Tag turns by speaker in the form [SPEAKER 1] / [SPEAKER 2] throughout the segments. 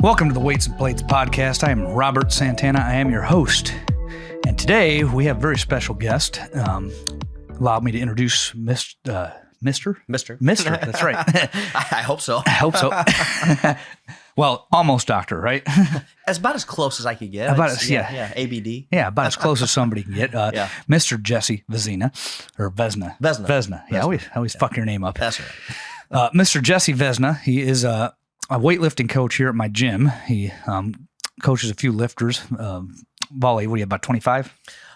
[SPEAKER 1] Welcome to the Weights and Plates podcast. I am Robert Santana. I am your host. And today we have a very special guest. Allow me to introduce Mr. That's right.
[SPEAKER 2] I hope so.
[SPEAKER 1] I hope so. Well, almost doctor, right?
[SPEAKER 2] As about as close as I could get.
[SPEAKER 1] Yeah,
[SPEAKER 2] ABD.
[SPEAKER 1] Yeah, about as close as somebody can get. Mr. Jesse Vezina, or Vezina.
[SPEAKER 2] Vezina.
[SPEAKER 1] Yeah, I always fuck your name up.
[SPEAKER 2] That's right.
[SPEAKER 1] Mr. Jesse Vezina, he is a weightlifting coach here at my gym. He coaches a few lifters. Volley, what do you have, about 25?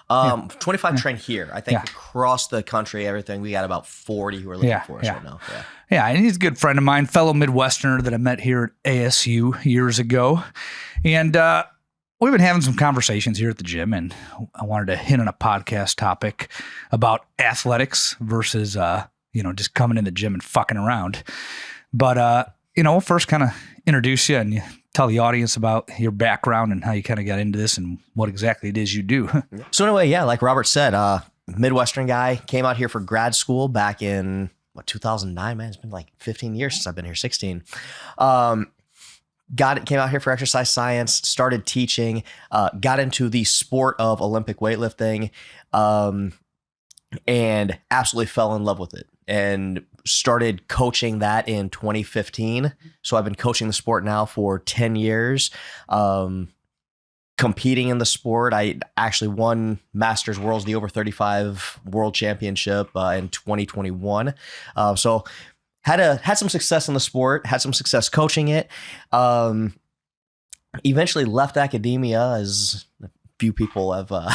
[SPEAKER 2] 25 train here. I think across the country, everything, we got about 40 who are looking for us right now.
[SPEAKER 1] Yeah, and he's a good friend of mine, fellow Midwesterner that I met here at ASU years ago. And we've been having some conversations here at the gym, and I wanted to hit on a podcast topic about athletics versus, just coming in the gym and fucking around. But, we'll first kind of introduce you and tell the audience about your background and how you kind of got into this and what exactly it is you do.
[SPEAKER 2] So anyway, like Robert said, Midwestern guy, came out here for grad school back in 2009, man. It's been like 15 years since I've been here, 16. Came out here for exercise science, started teaching, got into the sport of Olympic weightlifting, and absolutely fell in love with it and started coaching that in 2015. So I've been coaching the sport now for 10 years, competing in the sport. I actually won Masters Worlds, the over 35 World Championship in 2021. So had some success in the sport, had some success coaching it. Eventually left academia, as few people have done.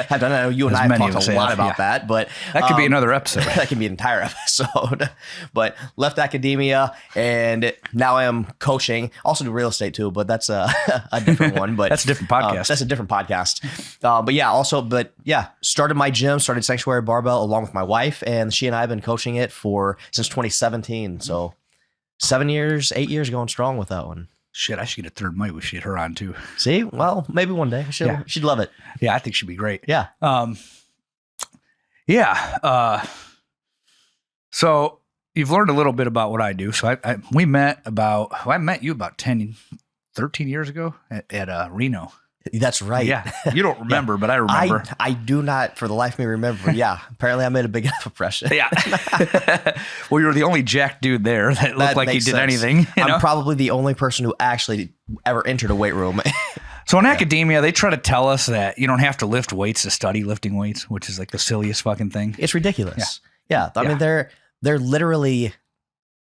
[SPEAKER 2] I know you and I have talked a lot about that, but
[SPEAKER 1] that could be another episode.
[SPEAKER 2] That could be an entire episode. But left academia, and now I am coaching. Also do real estate too, but that's a different one. But
[SPEAKER 1] that's a different podcast.
[SPEAKER 2] That's a different podcast. Started my gym, started Sanctuary Barbell along with my wife, and she and I have been coaching it since 2017. So 8 years going strong with that one.
[SPEAKER 1] Shit, I should get a third mic. We should get her on too.
[SPEAKER 2] See? Well, maybe one day. She'd love it.
[SPEAKER 1] Yeah, I think she'd be great.
[SPEAKER 2] Yeah.
[SPEAKER 1] So you've learned a little bit about what I do. So I met you about 13 years ago at Reno.
[SPEAKER 2] That's right.
[SPEAKER 1] Yeah. You don't remember, but I remember.
[SPEAKER 2] I do not for the life of me remember. Yeah. Apparently I made a big enough impression.
[SPEAKER 1] Yeah. Well, you were the only jack dude there that looked like he did anything.
[SPEAKER 2] I'm probably the only person who actually ever entered a weight room.
[SPEAKER 1] So in academia, they try to tell us that you don't have to lift weights to study lifting weights, which is like the silliest fucking thing.
[SPEAKER 2] It's ridiculous. Yeah. I mean, they're literally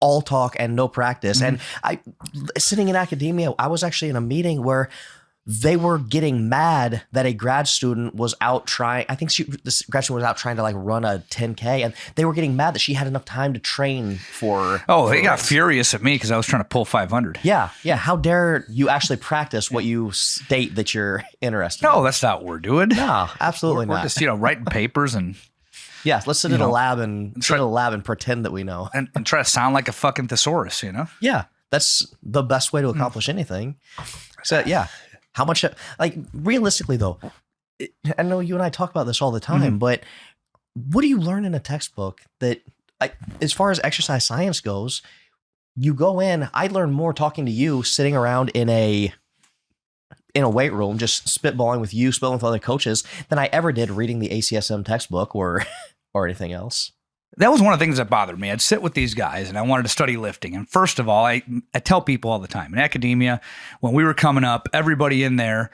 [SPEAKER 2] all talk and no practice. Mm-hmm. And sitting in academia, I was actually in a meeting where they were getting mad that a grad student was out trying. I think this grad student was out trying to like run a 10K, and they were getting mad that she had enough time to train for.
[SPEAKER 1] Oh, they got furious at me because I was trying to pull 500.
[SPEAKER 2] Yeah. How dare you actually practice what you state that you're interested in?
[SPEAKER 1] No, that's not what we're doing.
[SPEAKER 2] No, absolutely
[SPEAKER 1] we're
[SPEAKER 2] not.
[SPEAKER 1] Just writing papers and.
[SPEAKER 2] Yeah, let's sit in a lab and pretend that we know
[SPEAKER 1] and try to sound like a fucking thesaurus.
[SPEAKER 2] Yeah, that's the best way to accomplish anything. So yeah. How much, realistically though, I know you and I talk about this all the time, but what do you learn in a textbook that, as far as exercise science goes, you go in, I learn more talking to you sitting around in a weight room, just spitballing with you, spitballing with other coaches than I ever did reading the ACSM textbook or anything else.
[SPEAKER 1] That was one of the things that bothered me. I'd sit with these guys and I wanted to study lifting. And first of all, I tell people all the time in academia, when we were coming up, everybody in there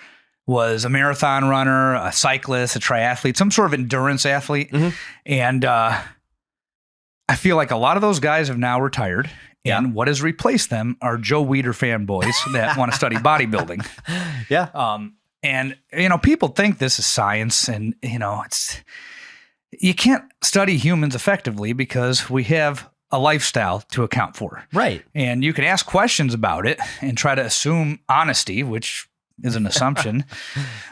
[SPEAKER 1] was a marathon runner, a cyclist, a triathlete, some sort of endurance athlete. Mm-hmm. And I feel like a lot of those guys have now retired. Yeah. And what has replaced them are Joe Weider fanboys that want to study bodybuilding.
[SPEAKER 2] Yeah.
[SPEAKER 1] And people think this is science, and you can't study humans effectively because we have a lifestyle to account for.
[SPEAKER 2] Right.
[SPEAKER 1] And you can ask questions about it and try to assume honesty, which is an assumption.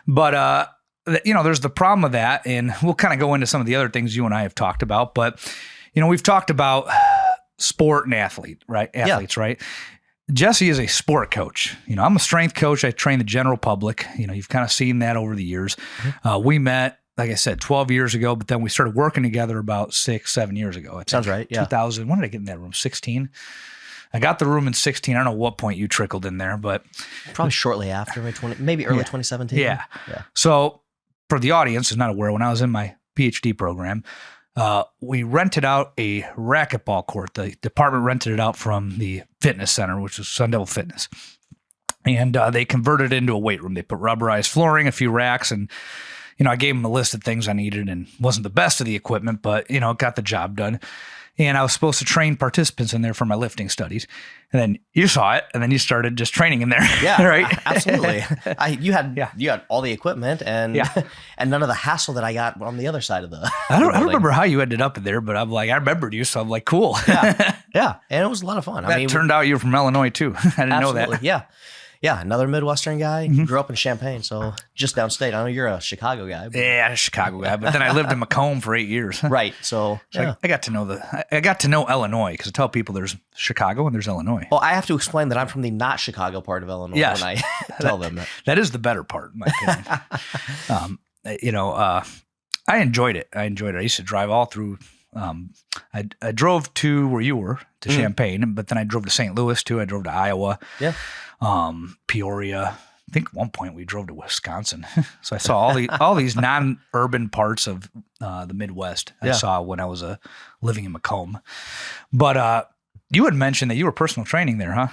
[SPEAKER 1] But, there's the problem with that. And we'll kind of go into some of the other things you and I have talked about. But, we've talked about sport and athletes, right? Jesse is a sport coach. I'm a strength coach. I train the general public. You've kind of seen that over the years. We met, like I said, 12 years ago, but then we started working together about 6-7 years ago.
[SPEAKER 2] Sounds right. Yeah.
[SPEAKER 1] 2000. When did I get in that room? 16. I got the room in 16. I don't know what point you trickled in there, but
[SPEAKER 2] Probably shortly after, maybe early 2017.
[SPEAKER 1] yeah.
[SPEAKER 2] Yeah.
[SPEAKER 1] So for the audience who's not aware, when I was in my PhD program, we rented out a racquetball court. The department rented it out from the fitness center, which was Sun Devil Fitness. And they converted it into a weight room. They put rubberized flooring, a few racks, and I gave them a list of things I needed, and wasn't the best of the equipment, but it got the job done. And I was supposed to train participants in there for my lifting studies. And then you saw it, and then you started just training in there.
[SPEAKER 2] Yeah,
[SPEAKER 1] right.
[SPEAKER 2] Absolutely. You had all the equipment and none of the hassle that I got on the other side of the.
[SPEAKER 1] I don't remember how you ended up in there, but I'm like, I remembered you, so I'm like, cool.
[SPEAKER 2] Yeah, and it was a lot of fun.
[SPEAKER 1] That turned out you were from Illinois too. I didn't know that.
[SPEAKER 2] Yeah, another Midwestern guy. Grew up in Champaign, so just downstate. I know you're a Chicago guy.
[SPEAKER 1] Yeah, a Chicago guy. But then I lived in Macomb for 8 years.
[SPEAKER 2] Right. So
[SPEAKER 1] I got to know Illinois, because I tell people there's Chicago and there's Illinois.
[SPEAKER 2] Well, I have to explain that I'm from the not Chicago part of Illinois when I tell them that.
[SPEAKER 1] That is the better part, in my opinion. I enjoyed it. I used to drive all through. I drove to where you were, to Champaign, but then I drove to St. Louis too. I drove to Iowa. Yeah. Peoria. I think at one point we drove to Wisconsin. So I saw all these non-urban parts of the Midwest. I saw when I was living in Macomb. But you had mentioned that you were personal training there, huh?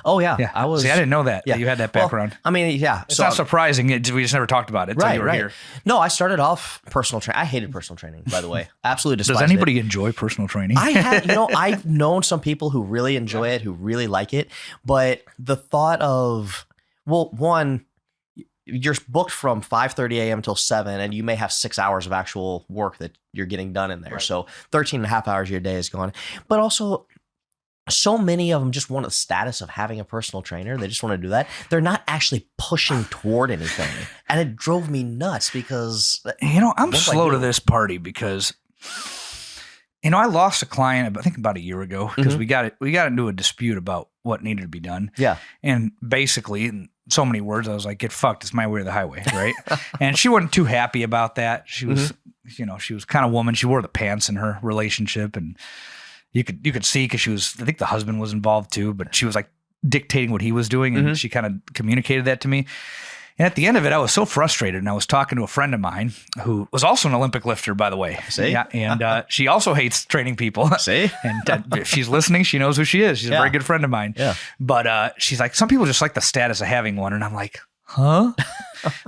[SPEAKER 2] Oh yeah. I was.
[SPEAKER 1] See, I didn't know that. Yeah. You had that background.
[SPEAKER 2] Well, I mean, yeah.
[SPEAKER 1] It's not surprising. We just never talked about it until you were here.
[SPEAKER 2] No, I started off personal training. I hated personal training, by the way. Absolutely despised it.
[SPEAKER 1] Does anybody enjoy personal training?
[SPEAKER 2] I've known some people who really enjoy it, who really like it. But the thought of, well, one, you're booked from 5:30 a.m. until 7, and you may have 6 hours of actual work that you're getting done in there. Right. So 13 and a half hours of your day is gone. But also, so many of them just want the status of having a personal trainer. They just want to do that. They're not actually pushing toward anything. And it drove me nuts because...
[SPEAKER 1] I'm slow to this party because, I lost a client, I think about a year ago, because we got into a dispute about what needed to be done. Yeah. And basically, in so many words, I was like, get fucked. It's my way or the highway, right? And she wasn't too happy about that. She was, she was kind of woman. She wore the pants in her relationship, and you could see, because I think the husband was involved too, but she was like dictating what he was doing, and she kind of communicated that to me. And at the end of it, I was so frustrated, and I was talking to a friend of mine who was also an Olympic lifter, by the way. See? Yeah, and she also hates training people. See? And if she's listening, she knows who she is. She's a very good friend of mine. Yeah. But she's like, some people just like the status of having one, and I'm like, huh?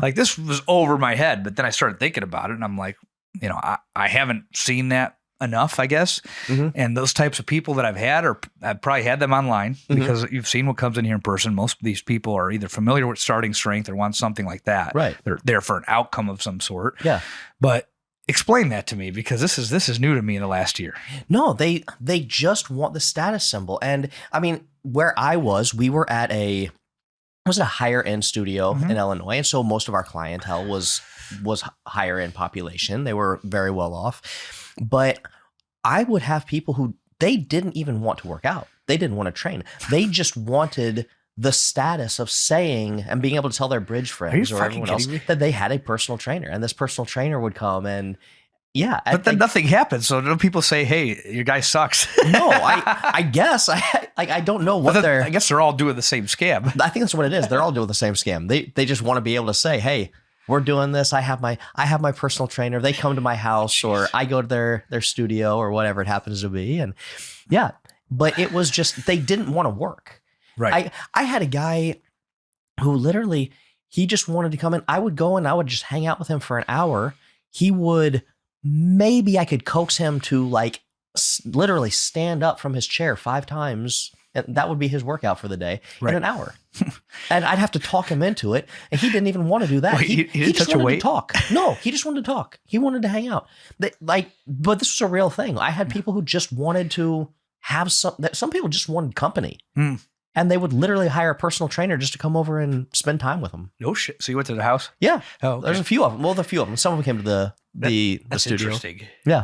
[SPEAKER 1] Like, this was over my head, but then I started thinking about it, and I'm like, I haven't seen that enough, I guess. And those types of people that I've had, or I've probably had them online, because you've seen what comes in here in person. Most of these people are either familiar with starting strength or want something like that. Right. They're there for an outcome of some sort. Yeah. But explain that to me, because this is new to me in the last year. No, they just want the status symbol. And I mean, where I was, we were at a higher end studio in Illinois. And so most of our clientele was higher end population. They were very well off. But I would have people who, they didn't even want to work out. They didn't want to train. They just wanted the status of saying and being able to tell their bridge friends or everyone else that they had a personal trainer, and this personal trainer would come and but then nothing happens. So don't people say, "Hey, your guy sucks"? No, I guess I don't know what I guess they're all doing the same scam. I think that's what it is. They're all doing the same scam. They just want to be able to say, "Hey, we're doing this. I have my personal trainer. They come to my house, or I go to their studio, or whatever it happens to be." And but it was just, they didn't want to work. Right. I had a guy who literally, he just wanted to come in. I would go and I would just hang out with him for an hour. He would, maybe I could coax him to like literally stand up from his chair 5 times. And that would be his workout for the day in an hour. And I'd have to talk him into it. And he didn't even want to do that. Wait, he just wanted to talk. No, he just wanted to talk. He wanted to hang out. But this was a real thing. I had people who just wanted to have some people just wanted company. And they would literally hire a personal trainer just to come over and spend time with them. No shit. So you went to the house? Yeah. Oh, okay. There's a few of them. Well, Some of them came to the that's studio. Interesting. Yeah.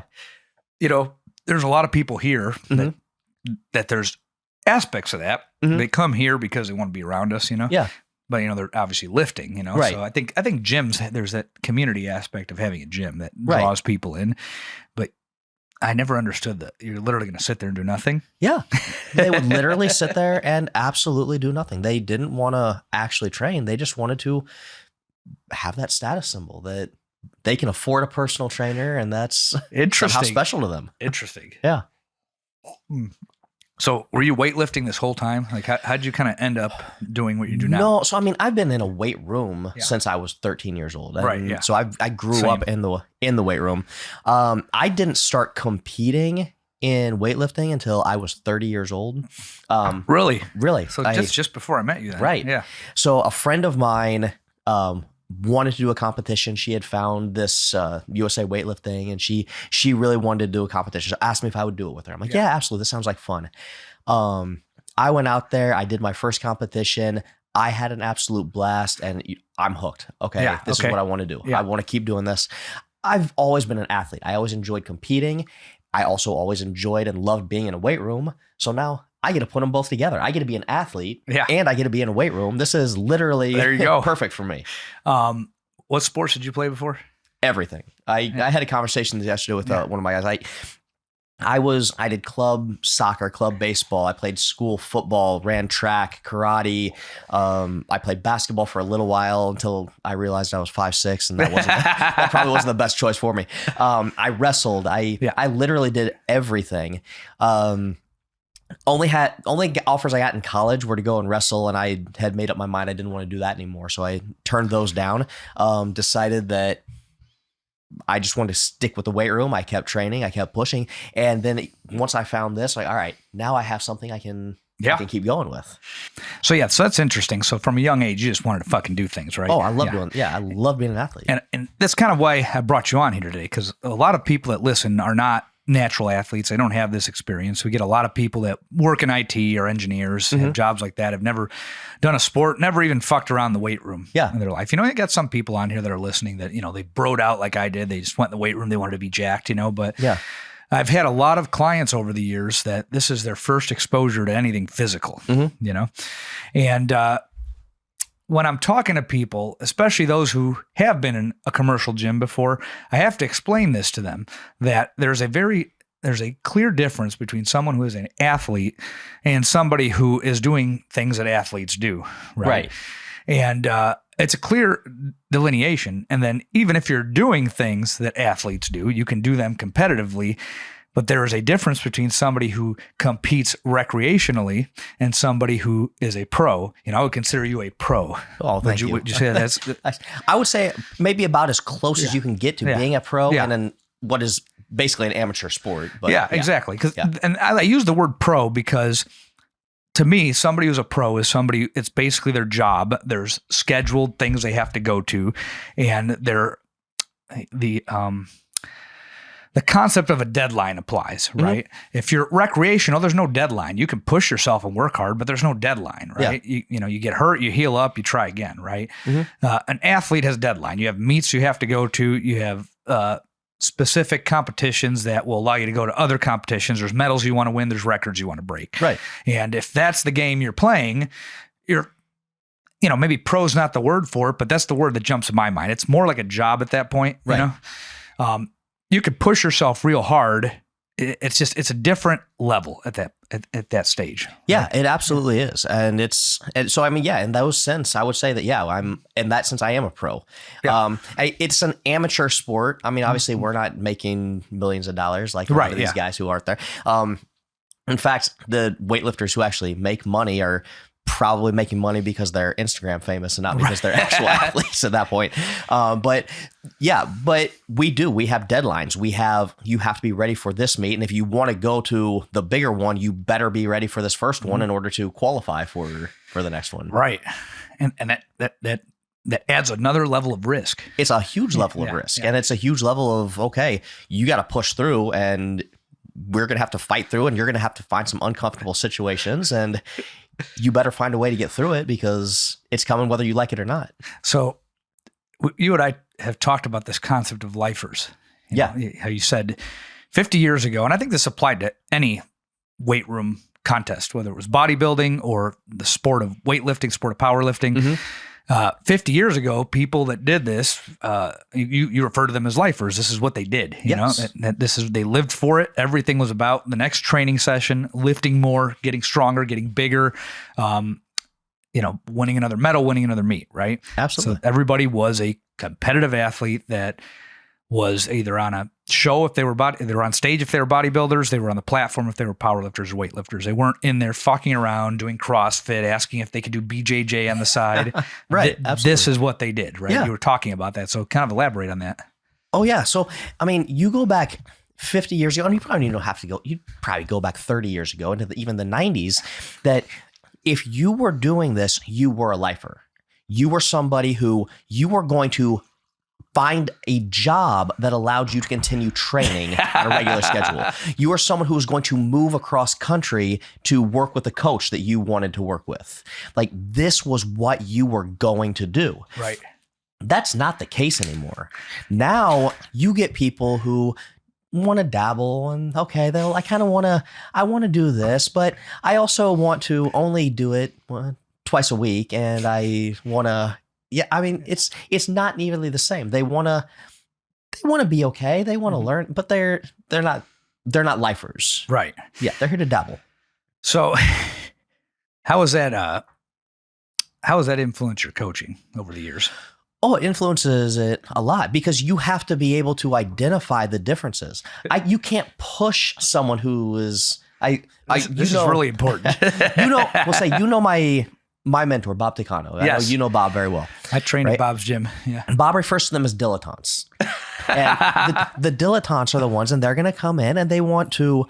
[SPEAKER 1] There's a lot of people here that there's aspects of that. They come here because they want to be around us, Yeah. But they're obviously lifting, Right. So I think gyms, there's that community aspect of having a gym that draws people in. But I never understood that you're literally going to sit there and do nothing.
[SPEAKER 2] Yeah. They would literally sit there and absolutely do nothing. They didn't want to actually train. They just wanted to have that status symbol that they can afford a personal trainer, and that's
[SPEAKER 1] Interesting.
[SPEAKER 2] how special to them.
[SPEAKER 1] Interesting.
[SPEAKER 2] Yeah.
[SPEAKER 1] So were you weightlifting this whole time? Like how'd you kind of end up doing what you do now?
[SPEAKER 2] No, so I mean, I've been in a weight room since I was 13 years old. And
[SPEAKER 1] Right, yeah.
[SPEAKER 2] So I grew up in the weight room. I didn't start competing in weightlifting until I was 30 years old.
[SPEAKER 1] Really?
[SPEAKER 2] Really.
[SPEAKER 1] So just before I met you then.
[SPEAKER 2] Right.
[SPEAKER 1] Yeah.
[SPEAKER 2] So a friend of mine wanted to do a competition. She had found this USA weightlifting, and she really wanted to do a competition. She asked me if I would do it with her. I'm like, yeah, absolutely. This sounds like fun. I went out there. I did my first competition. I had an absolute blast, and I'm hooked. Okay, this is what I want to do. I want to keep doing this. I've always been an athlete. I always enjoyed competing. I also always enjoyed and loved being in a weight room. So now I get to put them both together. I get to be an athlete and I get to be in a weight room. This is literally
[SPEAKER 1] there you go.
[SPEAKER 2] Perfect for me.
[SPEAKER 1] What sports did you play before?
[SPEAKER 2] Everything. I had a conversation yesterday with one of my guys. I did club soccer, club baseball. I played school football, ran track, karate. I played basketball for a little while until I realized I was 5'6", and that probably wasn't the best choice for me. I wrestled. I literally did everything. Only offers I got in college were to go and wrestle, and I had made up my mind I didn't want to do that anymore. So I turned those down, decided that I just wanted to stick with the weight room. I kept training, I kept pushing. And then once I found this, like, all right, now I have something I can keep going with.
[SPEAKER 1] So that's interesting. So from a young age, you just wanted to fucking do things, right?
[SPEAKER 2] Oh, I love I love being an athlete.
[SPEAKER 1] And that's kind of why I brought you on here today, because a lot of people that listen are not natural athletes. They don't have this experience. We get a lot of people that work in IT or engineers, have jobs like that, have never done a sport, never even fucked around the weight room in their life. You got some people on here that are listening that, they broed out like I did. They just went in the weight room. They wanted to be jacked, but I've had a lot of clients over the years that this is their first exposure to anything physical, and, when I'm talking to people, especially those who have been in a commercial gym before, I have to explain this to them, that there's a clear difference between someone who is an athlete and somebody who is doing things that athletes do. Right. And it's a clear delineation. And then even if you're doing things that athletes do, you can do them competitively. But there is a difference between somebody who competes recreationally and somebody who is a pro. I would consider you a pro.
[SPEAKER 2] Oh, thank you.
[SPEAKER 1] Would you say that's?
[SPEAKER 2] I would say maybe about as close as you can get to being a pro, and then what is basically an amateur sport. But
[SPEAKER 1] exactly. And I use the word pro because to me, somebody who's a pro is somebody. It's basically their job. There's scheduled things they have to go to, and the concept of a deadline applies, right? If you're recreational, there's no deadline. You can push yourself and work hard, but there's no deadline, right? Yeah. You get hurt, you heal up, you try again, right? An athlete has deadline. You have meets you have to go to. You have specific competitions that will allow you to go to other competitions. There's medals you want to win. There's records you want to break.
[SPEAKER 2] Right.
[SPEAKER 1] And if that's the game you're playing, you're maybe pro's not the word for it, but that's the word that jumps in my mind. It's more like a job at that point,
[SPEAKER 2] right.
[SPEAKER 1] You could push yourself real hard. It's a different level at that stage.
[SPEAKER 2] Yeah, it absolutely is. And so, I mean, in those sense, I would say that, I'm in that sense, I am a pro. Yeah. It's an amateur sport. I mean, obviously we're not making millions of dollars like a lot of these guys who aren't there. In fact, the weightlifters who actually make money are probably making money because they're Instagram famous and not because they're actual athletes at that point. But we have deadlines. You have to be ready for this meet. And if you want to go to the bigger one, you better be ready for this first one in order to qualify for the next one.
[SPEAKER 1] Right. And that adds another level of risk.
[SPEAKER 2] It's a huge level of risk. And it's a huge level of, okay, you got to push through, and we're going to have to fight through, and you're going to have to find some uncomfortable situations, and you better find a way to get through it because it's coming whether you like it or not.
[SPEAKER 1] So you and I have talked about this concept of lifers. How you said 50 years ago, and I think this applied to any weight room contest, whether it was bodybuilding or the sport of weightlifting, sport of powerlifting. 50 years ago, people that did this, you refer to them as lifers. This is what they did. You know, they lived for it. Everything was about the next training session, lifting more, getting stronger, getting bigger, winning another medal, winning another meet, right?
[SPEAKER 2] Absolutely.
[SPEAKER 1] So everybody was a competitive athlete that was either on a show if they were on stage if they were bodybuilders, they were on the platform if they were powerlifters or weightlifters. They weren't in there fucking around doing CrossFit, asking if they could do BJJ on the side.
[SPEAKER 2] Right. Absolutely.
[SPEAKER 1] This is what they did, right?
[SPEAKER 2] Yeah.
[SPEAKER 1] You were talking about that. So kind of elaborate on that.
[SPEAKER 2] Oh yeah. So, I mean, you go back 50 years ago, and you probably don't have to go, you'd probably go back 30 years ago into even the 90s, that if you were doing this, you were a lifer. You were somebody who you were going to find a job that allowed you to continue training on a regular schedule. You are someone who was going to move across country to work with a coach that you wanted to work with. Like, this was what you were going to do.
[SPEAKER 1] Right.
[SPEAKER 2] That's not the case anymore. Now you get people who want to dabble and I want to do this, but I also want to only do it twice a week. And I want to, I mean, it's not nearly the same. They want to be okay. They want to learn, but they're not lifers.
[SPEAKER 1] Right.
[SPEAKER 2] Yeah. They're here to dabble.
[SPEAKER 1] So how has that influenced your coaching over the years?
[SPEAKER 2] Oh, it influences it a lot because you have to be able to identify the differences. You can't push someone who is,
[SPEAKER 1] This is really important.
[SPEAKER 2] My mentor, Bob Ticano.
[SPEAKER 1] Yes.
[SPEAKER 2] I know you know Bob very well.
[SPEAKER 1] I trained at Bob's gym. Yeah.
[SPEAKER 2] And Bob refers to them as dilettantes. And the dilettantes are the ones, and they're going to come in and they want to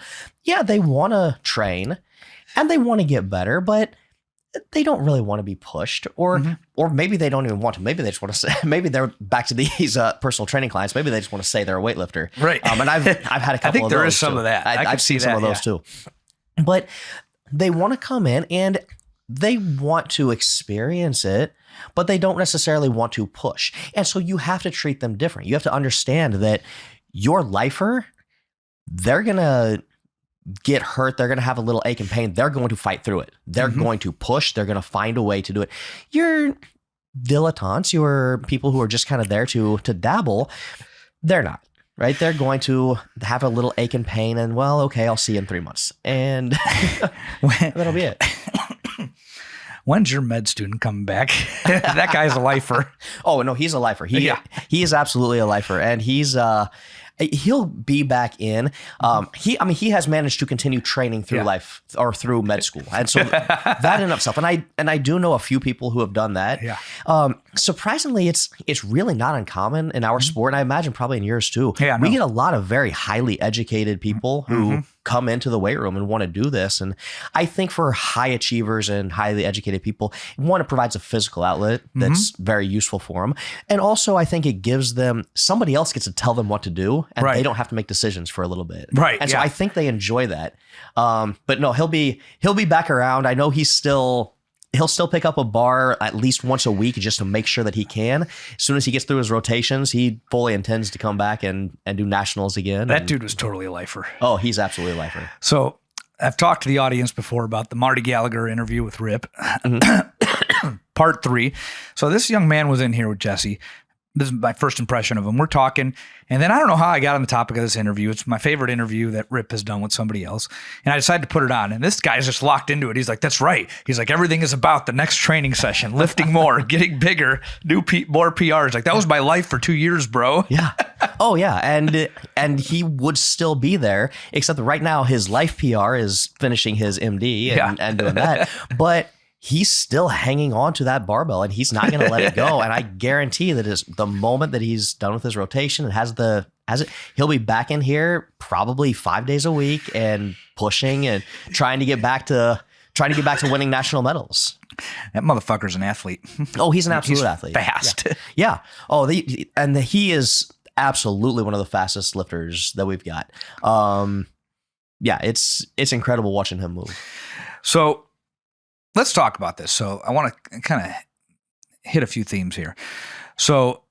[SPEAKER 2] train and they want to get better, but they don't really want to be pushed, or maybe they don't even want to. Maybe they just want to say, maybe they're back to these personal training clients. Maybe they just want to say they're a weightlifter.
[SPEAKER 1] Right.
[SPEAKER 2] And I've had a couple of those.
[SPEAKER 1] I think there is some
[SPEAKER 2] too.
[SPEAKER 1] of that.
[SPEAKER 2] I've seen some of those too. But they want to come in and they want to experience it, but they don't necessarily want to push. And so you have to treat them different. You have to understand that your lifer, they're going to get hurt. They're going to have a little ache and pain. They're going to fight through it. They're going to push. They're going to find a way to do it. Your dilettantes, your people who are just kind of there to dabble, they're not. Right? They're going to have a little ache and pain and, well, okay, I'll see you in 3 months. And that'll be it.
[SPEAKER 1] When's your med student coming back? That guy's a lifer.
[SPEAKER 2] Oh, no, he's a lifer. He is absolutely a lifer. And he'll be back in. He has managed to continue training through life or through med school. And so that in itself, and I do know a few people who have done that.
[SPEAKER 1] Yeah.
[SPEAKER 2] Surprisingly, it's really not uncommon in our sport. And I imagine probably in yours too.
[SPEAKER 1] Yeah,
[SPEAKER 2] we get a lot of very highly educated people who come into the weight room and want to do this. And I think for high achievers and highly educated people, one, it provides a physical outlet that's very useful for them. And also I think it gives them, somebody else gets to tell them what to do and they don't have to make decisions for a little bit.
[SPEAKER 1] Right.
[SPEAKER 2] And so I think they enjoy that. But no, he'll be back around. I know he'll still pick up a bar at least once a week just to make sure that he can. As soon as he gets through his rotations, he fully intends to come back and do nationals again.
[SPEAKER 1] That dude was totally a lifer.
[SPEAKER 2] Oh, he's absolutely a lifer.
[SPEAKER 1] So I've talked to the audience before about the Marty Gallagher interview with Rip, part 3. So this young man was in here with Jesse. This is my first impression of him. We're talking, and then I don't know how I got on the topic of this interview. It's my favorite interview that Rip has done with somebody else. And I decided to put it on, and this guy's just locked into it. He's like, that's right. He's like, everything is about the next training session, lifting more, getting bigger, more PRs. Like, that was my life for 2 years, bro.
[SPEAKER 2] Yeah. Oh, yeah. And he would still be there, except that right now his life PR is finishing his MD and doing that. But he's still hanging on to that barbell and he's not going to let it go. And I guarantee that is the moment that he's done with his rotation and he'll be back in here probably 5 days a week and pushing and trying to get back to winning national medals.
[SPEAKER 1] That motherfucker's an athlete.
[SPEAKER 2] Oh, he's an absolute athlete.
[SPEAKER 1] Fast.
[SPEAKER 2] Yeah. Oh, he is absolutely one of the fastest lifters that we've got. It's incredible watching him move.
[SPEAKER 1] So let's talk about this. So I want to kind of hit a few themes here. So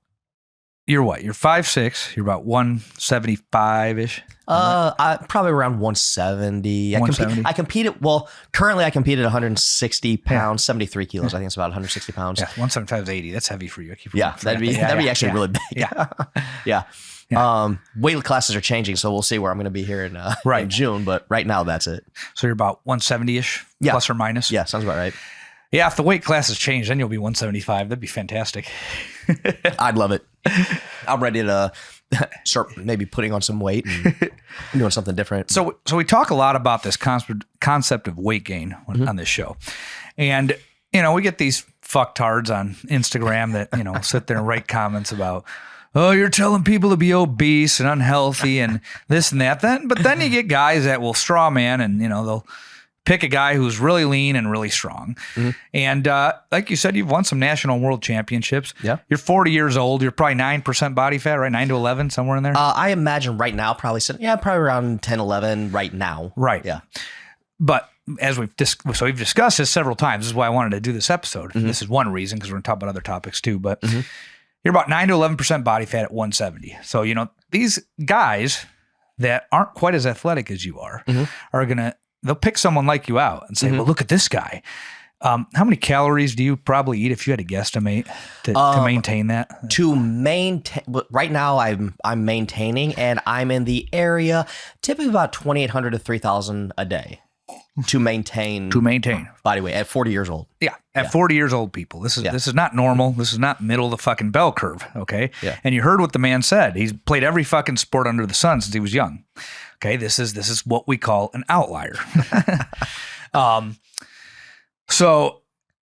[SPEAKER 1] you're what? You're 5'6". You're about 175-ish.
[SPEAKER 2] Probably around 170.
[SPEAKER 1] 170?
[SPEAKER 2] I competed. Well, currently I compete at 170 pounds, 73 kilos. I think it's about 160 pounds.
[SPEAKER 1] Yeah, 175 is 80. That's heavy for you. I keep
[SPEAKER 2] Yeah, that'd be actually really big.
[SPEAKER 1] Yeah.
[SPEAKER 2] Yeah. Weight classes are changing, so we'll see where I'm going to be here in June. But right now, that's it.
[SPEAKER 1] So you're about 170-ish, plus or minus?
[SPEAKER 2] Yeah, sounds about right.
[SPEAKER 1] Yeah, if the weight classes change, then you'll be 175. That'd be fantastic.
[SPEAKER 2] I'd love it. I'm ready to start maybe putting on some weight and doing something different.
[SPEAKER 1] So we talk a lot about this concept of weight gain on this show. And, we get these fucktards on Instagram that, sit there and write comments about, oh, you're telling people to be obese and unhealthy and this and that. But then you get guys that will straw man and, they'll pick a guy who's really lean and really strong. Mm-hmm. And like you said, you've won some national and world championships.
[SPEAKER 2] Yeah.
[SPEAKER 1] You're 40 years old. You're probably 9% body fat, right? 9 to 11, somewhere in there?
[SPEAKER 2] I imagine right now, probably around 10, 11 right now.
[SPEAKER 1] Right.
[SPEAKER 2] Yeah.
[SPEAKER 1] But as we've discussed this several times. This is why I wanted to do this episode. Mm-hmm. This is one reason, because we're going to talk about other topics too. But you're about 9 to 11% body fat at 170. So, these guys that aren't quite as athletic as you are they'll pick someone like you out and say, well, look at this guy. How many calories do you probably eat if you had to guesstimate to maintain that? To
[SPEAKER 2] maintain, right now I'm maintaining, and I'm in the area typically about 2,800 to 3,000 a day to maintain body weight at 40 years old.
[SPEAKER 1] Yeah, at 40 years old, people. This is not normal. This is not middle of the fucking bell curve. Okay, and you heard what the man said. He's played every fucking sport under the sun since he was young. Okay, this is what we call an outlier. So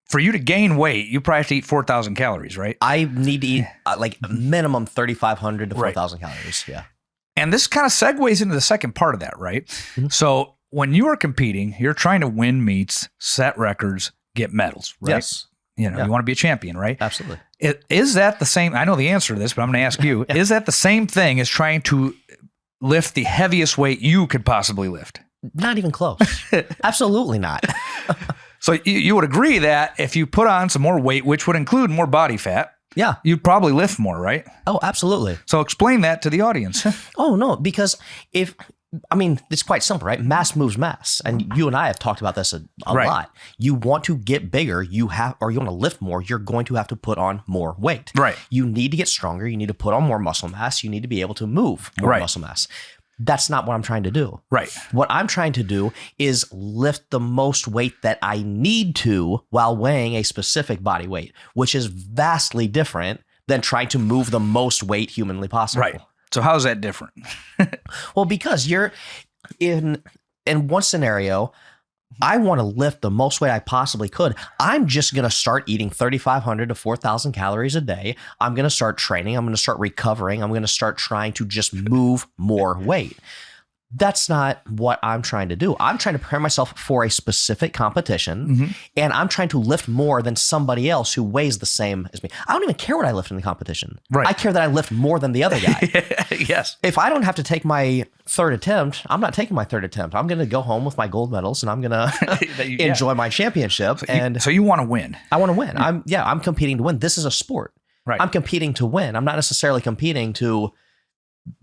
[SPEAKER 1] for you to gain weight, you probably have to eat 4,000 calories, right?
[SPEAKER 2] I need to eat like minimum 3,500 to 4,000 calories. Yeah.
[SPEAKER 1] And this kind of segues into the second part of that, right? Mm-hmm. So when you are competing, you're trying to win meets, set records, get medals, right?
[SPEAKER 2] Yes.
[SPEAKER 1] You want to be a champion, right?
[SPEAKER 2] Absolutely.
[SPEAKER 1] Is that the same? I know the answer to this, but I'm going to ask you, is that the same thing as trying to lift the heaviest weight you could possibly lift?
[SPEAKER 2] Not even close. Absolutely not.
[SPEAKER 1] So you would agree that if you put on some more weight, which would include more body fat, you'd probably lift more, right?
[SPEAKER 2] Oh, absolutely.
[SPEAKER 1] So explain that to the audience.
[SPEAKER 2] Oh, no, because it's quite simple, right? Mass moves mass. And you and I have talked about this a lot. You want to get bigger, you want to lift more, you're going to have to put on more weight.
[SPEAKER 1] Right.
[SPEAKER 2] You need to get stronger. You need to put on more muscle mass. You need to be able to move more muscle mass. That's not what I'm trying to do.
[SPEAKER 1] Right.
[SPEAKER 2] What I'm trying to do is lift the most weight that I need to while weighing a specific body weight, which is vastly different than trying to move the most weight humanly possible.
[SPEAKER 1] Right. So how is that different?
[SPEAKER 2] Well, because you're in one scenario, I want to lift the most weight I possibly could. I'm just going to start eating 3,500 to 4,000 calories a day. I'm going to start training. I'm going to start recovering. I'm going to start trying to just move more weight. That's not what I'm trying to do. I'm trying to prepare myself for a specific competition, and I'm trying to lift more than somebody else who weighs the same as me. I don't even care what I lift in the competition. Right. I care that I lift more than the other guy.
[SPEAKER 1] Yes.
[SPEAKER 2] If I don't have to take my third attempt, I'm not taking my third attempt. I'm going to go home with my gold medals, and I'm going to enjoy my championship. So
[SPEAKER 1] you want to win.
[SPEAKER 2] I want to win. I'm competing to win. This is a sport.
[SPEAKER 1] Right.
[SPEAKER 2] I'm competing to win. I'm not necessarily competing to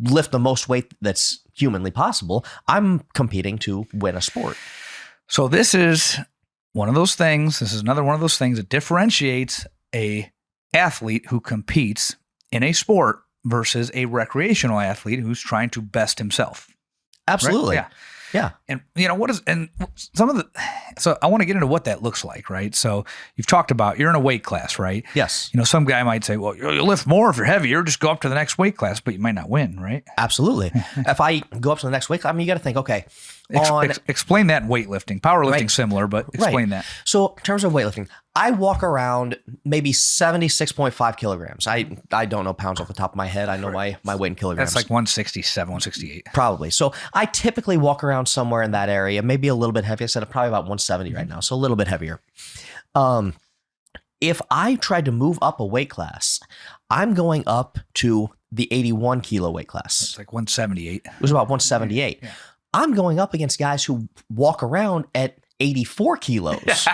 [SPEAKER 2] lift the most weight that's humanly possible. I'm competing to win a sport.
[SPEAKER 1] So this is one of those things. This is another one of those things that differentiates a athlete who competes in a sport versus a recreational athlete who's trying to best himself.
[SPEAKER 2] Absolutely.
[SPEAKER 1] Right?
[SPEAKER 2] Yeah.
[SPEAKER 1] And so I want to get into what that looks like, right? So you've talked about, you're in a weight class, right?
[SPEAKER 2] Yes.
[SPEAKER 1] Some guy might say, well, you lift more if you're heavier, just go up to the next weight class, but you might not win, right?
[SPEAKER 2] Absolutely. If I go up to the next weight class, you got to think, okay.
[SPEAKER 1] Explain that in weightlifting. Powerlifting similar, but explain that.
[SPEAKER 2] So in terms of weightlifting, I walk around maybe 76.5 kilograms. I don't know pounds off the top of my head. I know my weight in kilograms.
[SPEAKER 1] That's like 167, 168.
[SPEAKER 2] Probably. So I typically walk around somewhere in that area, maybe a little bit heavier. I said probably about 170 right now, so a little bit heavier. If I tried to move up a weight class, I'm going up to the 81 kilo weight class.
[SPEAKER 1] It's like 178.
[SPEAKER 2] It was about 178. Yeah. I'm going up against guys who walk around at 84 kilos.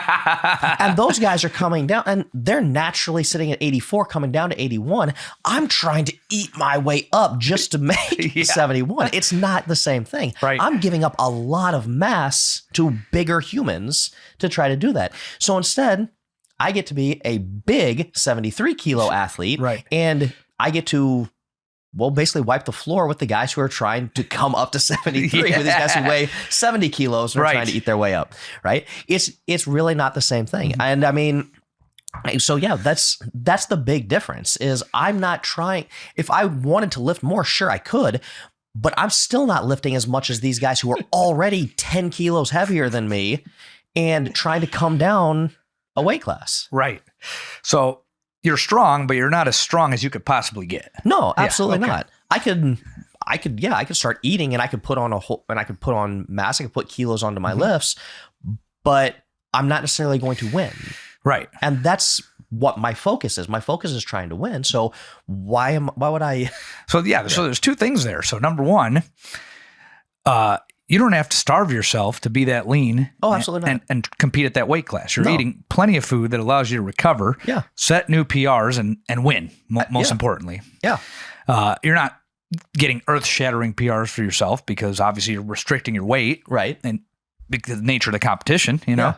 [SPEAKER 2] And those guys are coming down and they're naturally sitting at 84, coming down to 81. I'm trying to eat my way up just to make 71. It's not the same thing.
[SPEAKER 1] Right.
[SPEAKER 2] I'm giving up a lot of mass to bigger humans to try to do that. So instead, I get to be a big 73 kilo athlete.
[SPEAKER 1] Right.
[SPEAKER 2] And I get to, well, basically wipe the floor with the guys who are trying to come up to 73 with these guys who weigh 70 kilos and are trying to eat their way up, right? It's really not the same thing. Mm-hmm. And I mean, so yeah, that's the big difference is I'm not trying, if I wanted to lift more, sure I could, but I'm still not lifting as much as these guys who are already 10 kilos heavier than me and trying to come down a weight class.
[SPEAKER 1] Right. So you're strong, but you're not as strong as you could possibly get.
[SPEAKER 2] No, absolutely not. I could start eating and I could put on mass. I could put kilos onto my lifts, but I'm not necessarily going to win.
[SPEAKER 1] Right.
[SPEAKER 2] And that's what my focus is. My focus is trying to win. So why would I?
[SPEAKER 1] So so there's two things there. So number one, you don't have to starve yourself to be that lean.
[SPEAKER 2] Oh, absolutely not.
[SPEAKER 1] And compete at that weight class. You're eating plenty of food that allows you to recover, set new PRs, and win, most importantly. Yeah. You're not getting earth-shattering PRs for yourself because obviously you're restricting your weight. Right. And because of the nature of the competition, you know.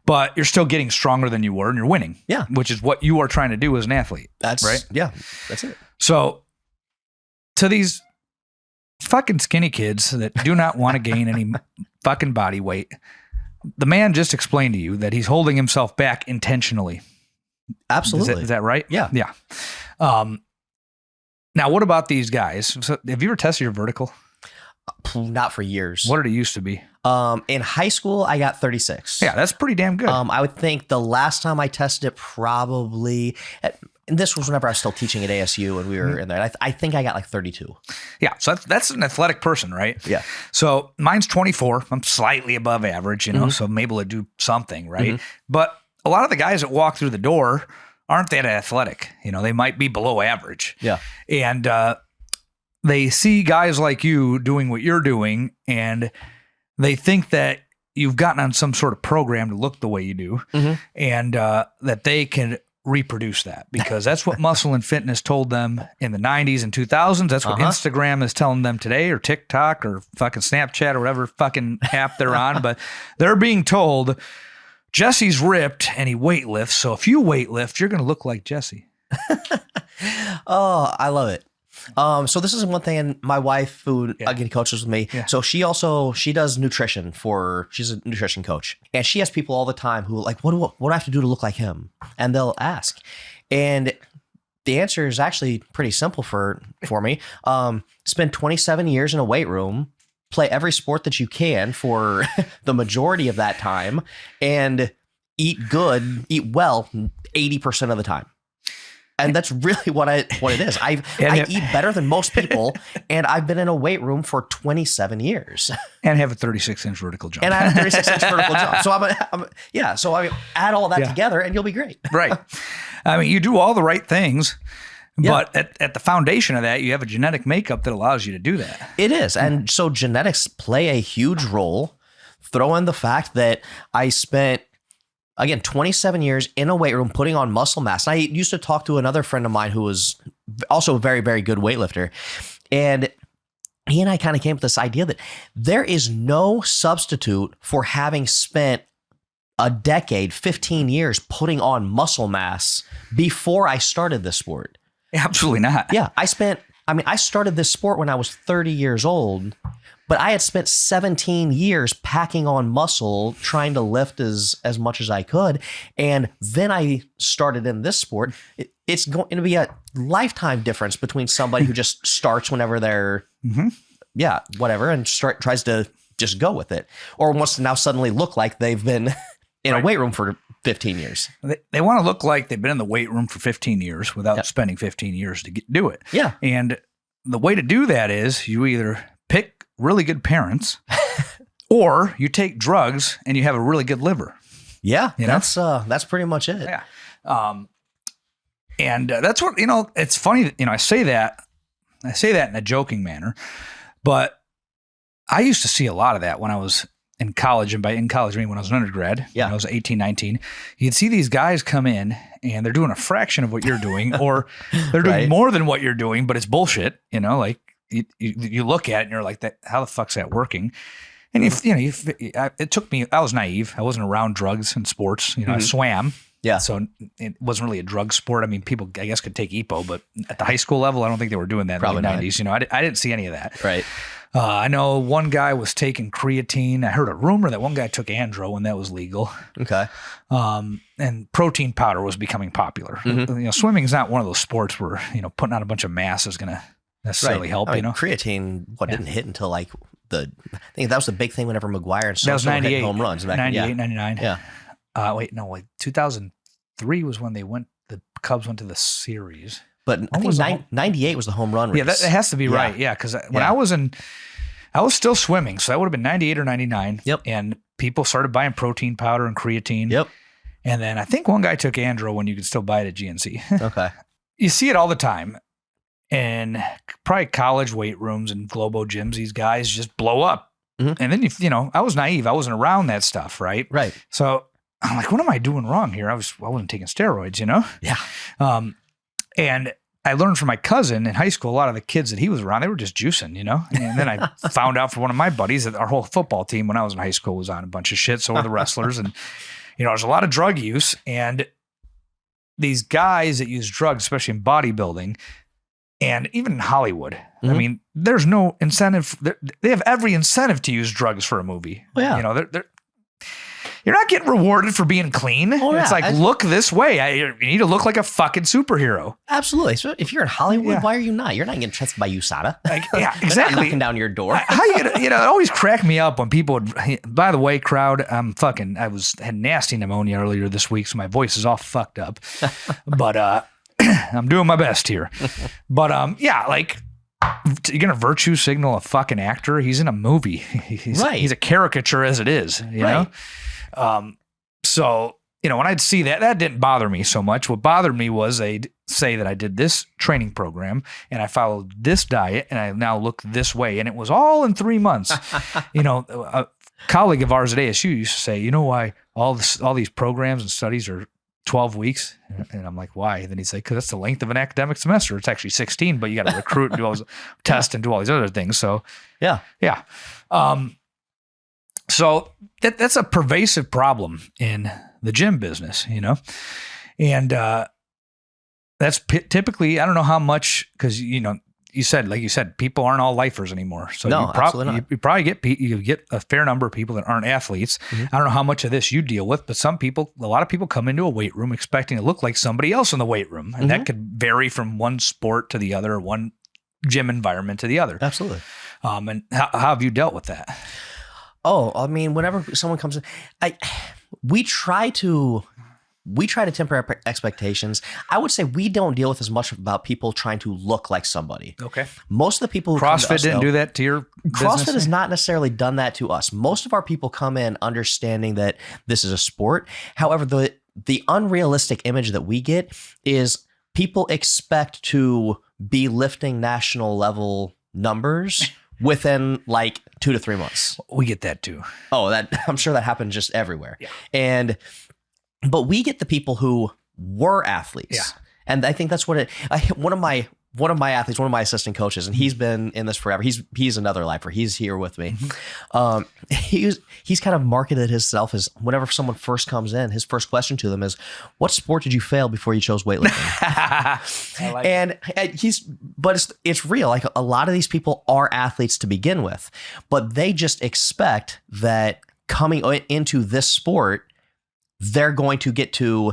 [SPEAKER 1] But you're still getting stronger than you were and you're winning. Yeah. Which is what you are trying to do as an athlete. That's right.
[SPEAKER 2] Yeah. That's it.
[SPEAKER 1] So to these fucking skinny kids that do not want to gain any fucking body weight, the man just explained to you that he's holding himself back intentionally.
[SPEAKER 2] Absolutely.
[SPEAKER 1] Is that right?
[SPEAKER 2] Yeah.
[SPEAKER 1] Yeah. Now, what about these guys? So have you ever tested your vertical?
[SPEAKER 2] Not for years.
[SPEAKER 1] What did it used to be?
[SPEAKER 2] In high school, I got 36.
[SPEAKER 1] Yeah, that's pretty damn good.
[SPEAKER 2] I would think the last time I tested it probably, and this was whenever I was still teaching at ASU and we were in there. I think I got like 32.
[SPEAKER 1] Yeah, so that's an athletic person, right?
[SPEAKER 2] Yeah.
[SPEAKER 1] So mine's 24. I'm slightly above average, you know, so I'm able to do something, right? But a lot of the guys that walk through the door aren't that athletic. You know, they might be below average.
[SPEAKER 2] Yeah.
[SPEAKER 1] And they see guys like you doing what you're doing, and they think that you've gotten on some sort of program to look the way you do, and that they can reproduce that because that's what Muscle and Fitness told them in the 90s and 2000s. That's what Instagram is telling them today, or TikTok, or fucking Snapchat, or whatever fucking app they're on. But they're being told, Jesse's ripped and he weightlifts. So if you weightlift, you're going to look like Jesse.
[SPEAKER 2] Oh, I love it. So this is one thing, and my wife, who again coaches with me, so she does nutrition she's a nutrition coach, and she has people all the time who are like, what do I have to do to look like him? And they'll ask, and the answer is actually pretty simple for me. Spend 27 years in a weight room, play every sport that you can for the majority of that time, and eat well 80% of the time. And that's really what it is. I eat better than most people, and I've been in a weight room for 27 years.
[SPEAKER 1] And have a 36-inch vertical jump.
[SPEAKER 2] And I have a 36-inch vertical jump. So So I add all that together, and you'll be great.
[SPEAKER 1] Right. I mean, you do all the right things, but at the foundation of that, you have a genetic makeup that allows you to do that.
[SPEAKER 2] It is, and so genetics play a huge role. Throw in the fact that I spent, again, 27 years in a weight room putting on muscle mass. I used to talk to another friend of mine who was also a very, very good weightlifter. And he and I kind of came up with this idea that there is no substitute for having spent a decade, 15 years putting on muscle mass before I started this sport.
[SPEAKER 1] Absolutely not.
[SPEAKER 2] Yeah. I started this sport when I was 30 years old. But I had spent 17 years packing on muscle, trying to lift as much as I could. And then I started in this sport. It's going to be a lifetime difference between somebody who just starts whenever they're, whatever, and tries to just go with it, or wants to now suddenly look like they've been in a weight room for 15 years.
[SPEAKER 1] They want to look like they've been in the weight room for 15 years without spending 15 years to do it. Yeah. And the way to do that is you either pick really good parents, or you take drugs and you have a really good liver.
[SPEAKER 2] Yeah, that's pretty much it.
[SPEAKER 1] Yeah, and that's what It's funny that I say that in a joking manner, but I used to see a lot of that when I was in college, and by in college, I mean when I was an undergrad,
[SPEAKER 2] Yeah.
[SPEAKER 1] when I was 18, 19, you'd see these guys come in and they're doing a fraction of what you're doing, or they're doing
[SPEAKER 2] Right.
[SPEAKER 1] more than what you're doing, but it's bullshit. Like you look at it and you're like, that, how the fuck's that working? And it took me, I was naive. I wasn't around drugs and sports. I swam.
[SPEAKER 2] Yeah.
[SPEAKER 1] So it wasn't really a drug sport. I mean, people, I guess, could take EPO, but at the high school level, I don't think they were doing that
[SPEAKER 2] Probably
[SPEAKER 1] in the
[SPEAKER 2] not.
[SPEAKER 1] 90s. I didn't see any of that.
[SPEAKER 2] Right.
[SPEAKER 1] I know one guy was taking creatine. I heard a rumor that one guy took andro when that was legal.
[SPEAKER 2] Okay.
[SPEAKER 1] And protein powder was becoming popular. Swimming is not one of those sports where, putting on a bunch of mass is going to necessarily help,
[SPEAKER 2] I mean, Creatine, didn't hit until like I think that was the big thing whenever McGuire and
[SPEAKER 1] That was 98
[SPEAKER 2] home runs back
[SPEAKER 1] 98, 99.
[SPEAKER 2] Yeah.
[SPEAKER 1] Wait, 2003 was when the Cubs went to the series.
[SPEAKER 2] But I think 98 was the home run race.
[SPEAKER 1] Yeah, that has to be right. Yeah, because when I was still swimming, so that would have been 98 or 99.
[SPEAKER 2] Yep.
[SPEAKER 1] And people started buying protein powder and creatine.
[SPEAKER 2] Yep.
[SPEAKER 1] And then I think one guy took andro when you could still buy it at GNC.
[SPEAKER 2] Okay.
[SPEAKER 1] You see it all the time. And probably college weight rooms and Globo gyms, these guys just blow up.
[SPEAKER 2] Mm-hmm.
[SPEAKER 1] And then, I was naive. I wasn't around that stuff, right?
[SPEAKER 2] Right.
[SPEAKER 1] So I'm like, what am I doing wrong here? I wasn't taking steroids,
[SPEAKER 2] Yeah.
[SPEAKER 1] And I learned from my cousin in high school, a lot of the kids that he was around, they were just juicing, And then I found out from one of my buddies that our whole football team when I was in high school was on a bunch of shit. So were the wrestlers. And, there's a lot of drug use. And these guys that use drugs, especially in bodybuilding, and even in Hollywood, I mean, there's no incentive. They have every incentive to use drugs for a movie.
[SPEAKER 2] Oh, yeah.
[SPEAKER 1] You're not getting rewarded for being clean.
[SPEAKER 2] Oh, yeah.
[SPEAKER 1] It's like, look this way. You need to look like a fucking superhero.
[SPEAKER 2] Absolutely. So if you're in Hollywood, why are you not? You're not getting tested by USADA.
[SPEAKER 1] Yeah, exactly.
[SPEAKER 2] They're not knocking down your door.
[SPEAKER 1] How you gonna, it always cracked me up when people would, by the way, crowd, I had nasty pneumonia earlier this week, so my voice is all fucked up. But I'm doing my best here. But you're going to virtue signal a fucking actor. He's in a movie. He's a caricature as it is, you know? So, when I'd see that didn't bother me so much. What bothered me was they'd say that I did this training program and I followed this diet and I now look this way. And it was all in 3 months. A colleague of ours at ASU used to say, you know why all these programs and studies are 12 weeks? And I'm like, why? And then he'd say, because that's the length of an academic semester. It's actually 16, but you got to recruit and do all these tests and do all these other things. So yeah. So that's a pervasive problem in the gym business, and that's typically, I don't know how much, because, you said, people aren't all lifers anymore. So
[SPEAKER 2] absolutely not.
[SPEAKER 1] You probably get a fair number of people that aren't athletes. I don't know how much of this you deal with, but a lot of people come into a weight room expecting to look like somebody else in the weight room. And that could vary from one sport to the other, one gym environment to the other.
[SPEAKER 2] Absolutely.
[SPEAKER 1] And how have you dealt with that?
[SPEAKER 2] Oh, I mean, whenever someone comes in, we try to temper expectations. I would say we don't deal with as much about people trying to look like somebody.
[SPEAKER 1] Okay.
[SPEAKER 2] Most of the people who
[SPEAKER 1] CrossFit didn't do that to your
[SPEAKER 2] CrossFit
[SPEAKER 1] business?
[SPEAKER 2] has not necessarily done that to us. Most of our people come in understanding that this is a sport. However, the unrealistic image that we get is people expect to be lifting national level numbers within like 2 to 3 months.
[SPEAKER 1] We get that too.
[SPEAKER 2] Oh, I'm sure that happens just everywhere. Yeah. But we get the people who were athletes. Yeah. And I think that's what one of my athletes, one of my assistant coaches, and he's been in this forever. He's another lifer. He's here with me. He's kind of marketed himself as, whenever someone first comes in, his first question to them is, what sport did you fail before you chose weightlifting? But it's real. Like, a lot of these people are athletes to begin with, but they just expect that coming into this sport, they're going to get to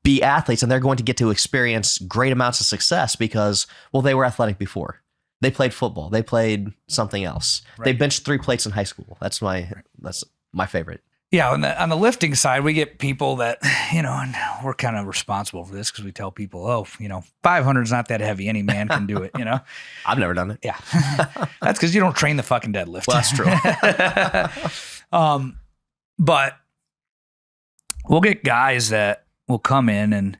[SPEAKER 2] be athletes and they're going to get to experience great amounts of success because, well, they were athletic before. They played football. They played something else. Right. They benched 3 plates in high school. That's my favorite.
[SPEAKER 1] Yeah. On the lifting side, we get people that, and we're kind of responsible for this because we tell people, 500 is not that heavy. Any man can do it,
[SPEAKER 2] I've never done it.
[SPEAKER 1] Yeah. That's because you don't train the fucking deadlift.
[SPEAKER 2] Well, that's
[SPEAKER 1] true. But we'll get guys that will come in and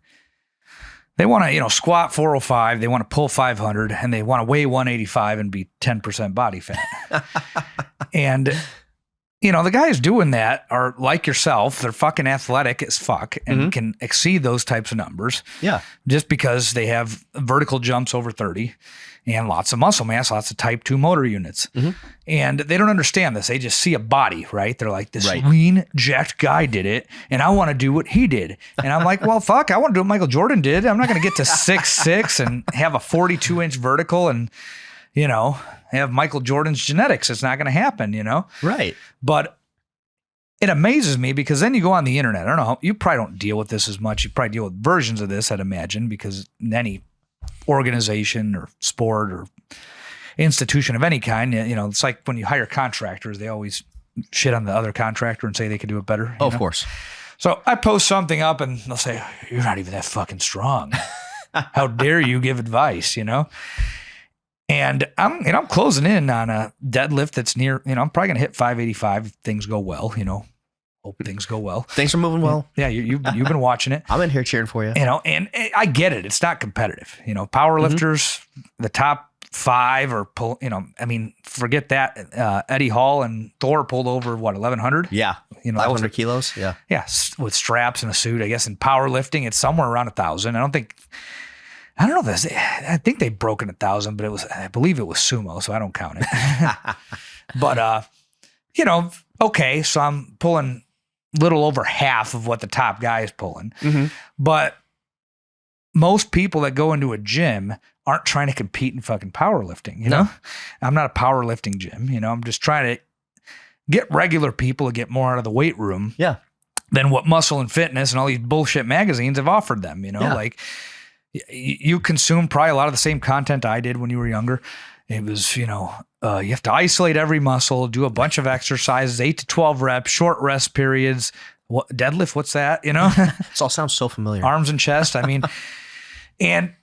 [SPEAKER 1] they want to, squat 405, they want to pull 500, and they want to weigh 185 and be 10% body fat. And, the guys doing that are like yourself. They're fucking athletic as fuck and can exceed those types of numbers.
[SPEAKER 2] Yeah.
[SPEAKER 1] Just because they have vertical jumps over 30 and lots of muscle mass, lots of type 2 motor units. And they don't understand this. They just see a body, right? They're like, this lean, jacked guy did it, and I want to do what he did. And I'm like, well, fuck, I want to do what Michael Jordan did. I'm not going to get to 6'6" and have a 42-inch vertical and, have Michael Jordan's genetics. It's not going to happen,
[SPEAKER 2] Right.
[SPEAKER 1] But it amazes me because then you go on the internet. I don't know. You probably don't deal with this as much. You probably deal with versions of this, I'd imagine, because any organization or sport or institution of any kind, it's like when you hire contractors, they always shit on the other contractor and say they could do it better.
[SPEAKER 2] Oh, of course.
[SPEAKER 1] So I post something up and they'll say, you're not even that fucking strong. How dare you give advice, And I'm closing in on a deadlift that's near, I'm probably going to hit 585 if things go well, hope things go well.
[SPEAKER 2] Things are moving well.
[SPEAKER 1] Yeah, you've been watching it.
[SPEAKER 2] I'm in here cheering for you.
[SPEAKER 1] And I get it. It's not competitive. Power lifters, the top 5 or pull, forget that. Eddie Hall and Thor pulled over 1,100?
[SPEAKER 2] Yeah. 500 kilos. Yeah.
[SPEAKER 1] Yeah. With straps and a suit, I guess. In powerlifting, it's somewhere around 1,000. I don't know if I think they've broken 1,000, but I believe it was sumo, so I don't count it. But, okay. So I'm pulling little over half of what the top guy is pulling. But most people that go into a gym aren't trying to compete in fucking powerlifting,
[SPEAKER 2] No.
[SPEAKER 1] I'm not a powerlifting gym, I'm just trying to get regular people to get more out of the weight room than what Muscle and Fitness and all these bullshit magazines have offered them, like you consume probably a lot of the same content I did when you were younger. It was, you have to isolate every muscle, do a bunch of exercises, 8 to 12 reps, short rest periods. What deadlift? What's that?
[SPEAKER 2] This all sounds so familiar.
[SPEAKER 1] Arms and chest. And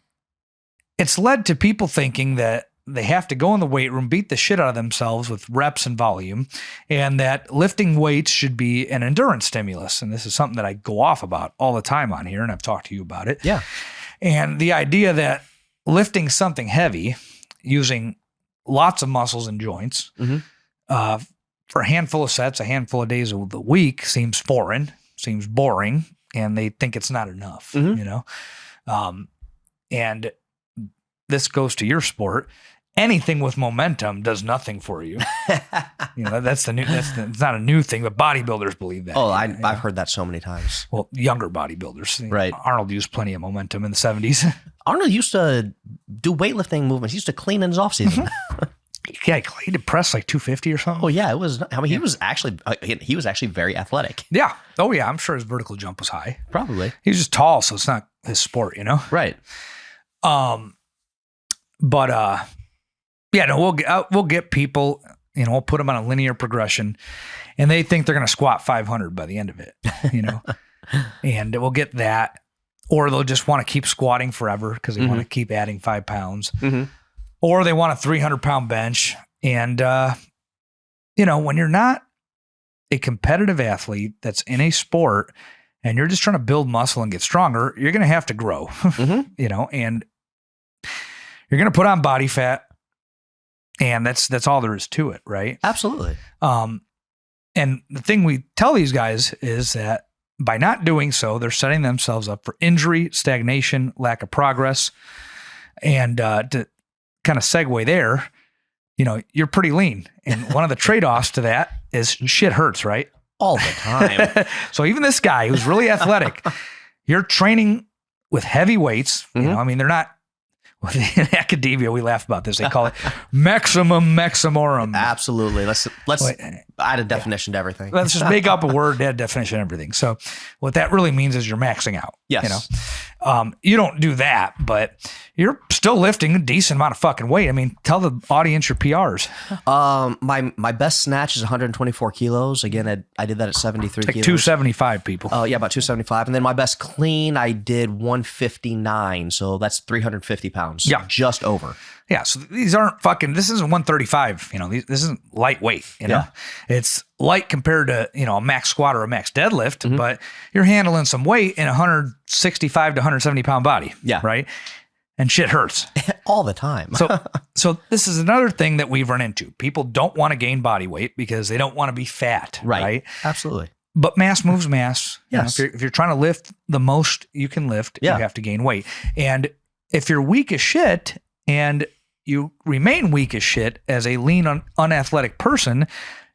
[SPEAKER 1] it's led to people thinking that they have to go in the weight room, beat the shit out of themselves with reps and volume, and that lifting weights should be an endurance stimulus. And this is something that I go off about all the time on here, and I've talked to you about it.
[SPEAKER 2] Yeah.
[SPEAKER 1] And the idea that lifting something heavy using lots of muscles and joints for a handful of sets, a handful of days of the week seems foreign, seems boring, and they think it's not enough, and this goes to your sport. Anything with momentum does nothing for you. It's not a new thing, but bodybuilders believe that.
[SPEAKER 2] Oh, I've heard that so many times.
[SPEAKER 1] Well, younger bodybuilders.
[SPEAKER 2] Right.
[SPEAKER 1] Arnold used plenty of momentum in the 70s.
[SPEAKER 2] Arnold used to do weightlifting movements. He used to clean in his off season.
[SPEAKER 1] Yeah, he did press like 250 or something.
[SPEAKER 2] Oh yeah, it was. He was actually very athletic.
[SPEAKER 1] Yeah. Oh yeah, I'm sure his vertical jump was high.
[SPEAKER 2] Probably.
[SPEAKER 1] He was just tall, so it's not his sport,
[SPEAKER 2] Right.
[SPEAKER 1] But we'll get people, we'll put them on a linear progression, and they think they're going to squat 500 by the end of it, and we'll get that, or they'll just want to keep squatting forever because they want to keep adding 5 pounds, or they want a 300-pound bench. And, when you're not a competitive athlete that's in a sport and you're just trying to build muscle and get stronger, you're going to have to grow, and you're going to put on body fat. And that's all there is to it, right?
[SPEAKER 2] Absolutely.
[SPEAKER 1] And the thing we tell these guys is that by not doing so, they're setting themselves up for injury, stagnation, lack of progress. And to kind of segue there, you're pretty lean. And one of the trade-offs to that is shit hurts, right?
[SPEAKER 2] All the time.
[SPEAKER 1] So even this guy who's really athletic, you're training with heavy weights. They're not. In academia, we laugh about this. They call it maximum maximorum.
[SPEAKER 2] Absolutely. Let's add a definition to everything.
[SPEAKER 1] Let's just make up a word, add a definition to everything. So what that really means is you're maxing out.
[SPEAKER 2] Yes.
[SPEAKER 1] You don't do that, but you're still lifting a decent amount of fucking weight. Tell the audience your PRs.
[SPEAKER 2] My best snatch is 124 kilos. Again, I did that at 73
[SPEAKER 1] like
[SPEAKER 2] kilos.
[SPEAKER 1] 275 people.
[SPEAKER 2] Oh, yeah, about 275. And then my best clean, I did 159. So that's 350 pounds.
[SPEAKER 1] Yeah.
[SPEAKER 2] Just over.
[SPEAKER 1] Yeah. So these aren't this isn't 135. This isn't lightweight. It's light compared to, a max squat or a max deadlift, but you're handling some weight in a 165 to 170 pound body.
[SPEAKER 2] Yeah.
[SPEAKER 1] Right. and shit hurts.
[SPEAKER 2] All the time.
[SPEAKER 1] So this is another thing that we've run into. People don't want to gain body weight because they don't want to be fat. Right.
[SPEAKER 2] Absolutely.
[SPEAKER 1] But mass moves mass.
[SPEAKER 2] Yes.
[SPEAKER 1] You know, if you're trying to lift the most you can lift, you have to gain weight. And if you're weak as shit and you remain weak as shit as a lean, unathletic person,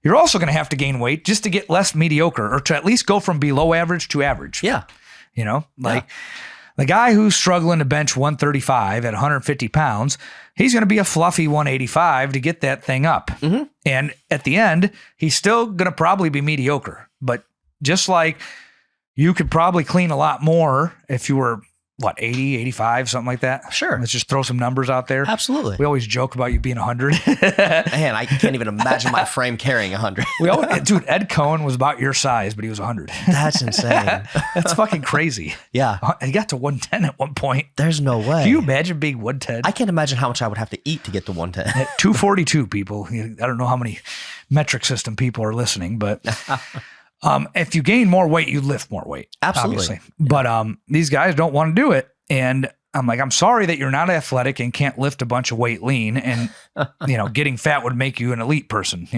[SPEAKER 1] you're also going to have to gain weight just to get less mediocre, or to at least go from below average to average.
[SPEAKER 2] Yeah.
[SPEAKER 1] You know, like the guy who's struggling to bench 135 at 150 pounds, he's going to be a fluffy 185 to get that thing up. Mm-hmm. And at the end, he's still going to probably be mediocre. But just like you could probably clean a lot more if you were, 80, 85, something like that?
[SPEAKER 2] Sure.
[SPEAKER 1] Let's just throw some numbers out there.
[SPEAKER 2] Absolutely.
[SPEAKER 1] We always joke about you being 100.
[SPEAKER 2] Man, I can't even imagine my frame carrying 100.
[SPEAKER 1] Dude, Ed Cohen was about your size, but he was 100.
[SPEAKER 2] That's insane.
[SPEAKER 1] That's fucking crazy.
[SPEAKER 2] Yeah.
[SPEAKER 1] He got to 110 at one point.
[SPEAKER 2] There's no way.
[SPEAKER 1] Can you imagine being 110?
[SPEAKER 2] I can't imagine how much I would have to eat to get to 110.
[SPEAKER 1] At 242 people. I don't know how many metric system people are listening, but if you gain more weight, you lift more weight.
[SPEAKER 2] Absolutely.
[SPEAKER 1] Obviously. But these guys don't want to do it. And I'm like, I'm sorry that you're not athletic and can't lift a bunch of weight lean. And, getting fat would make you an elite person,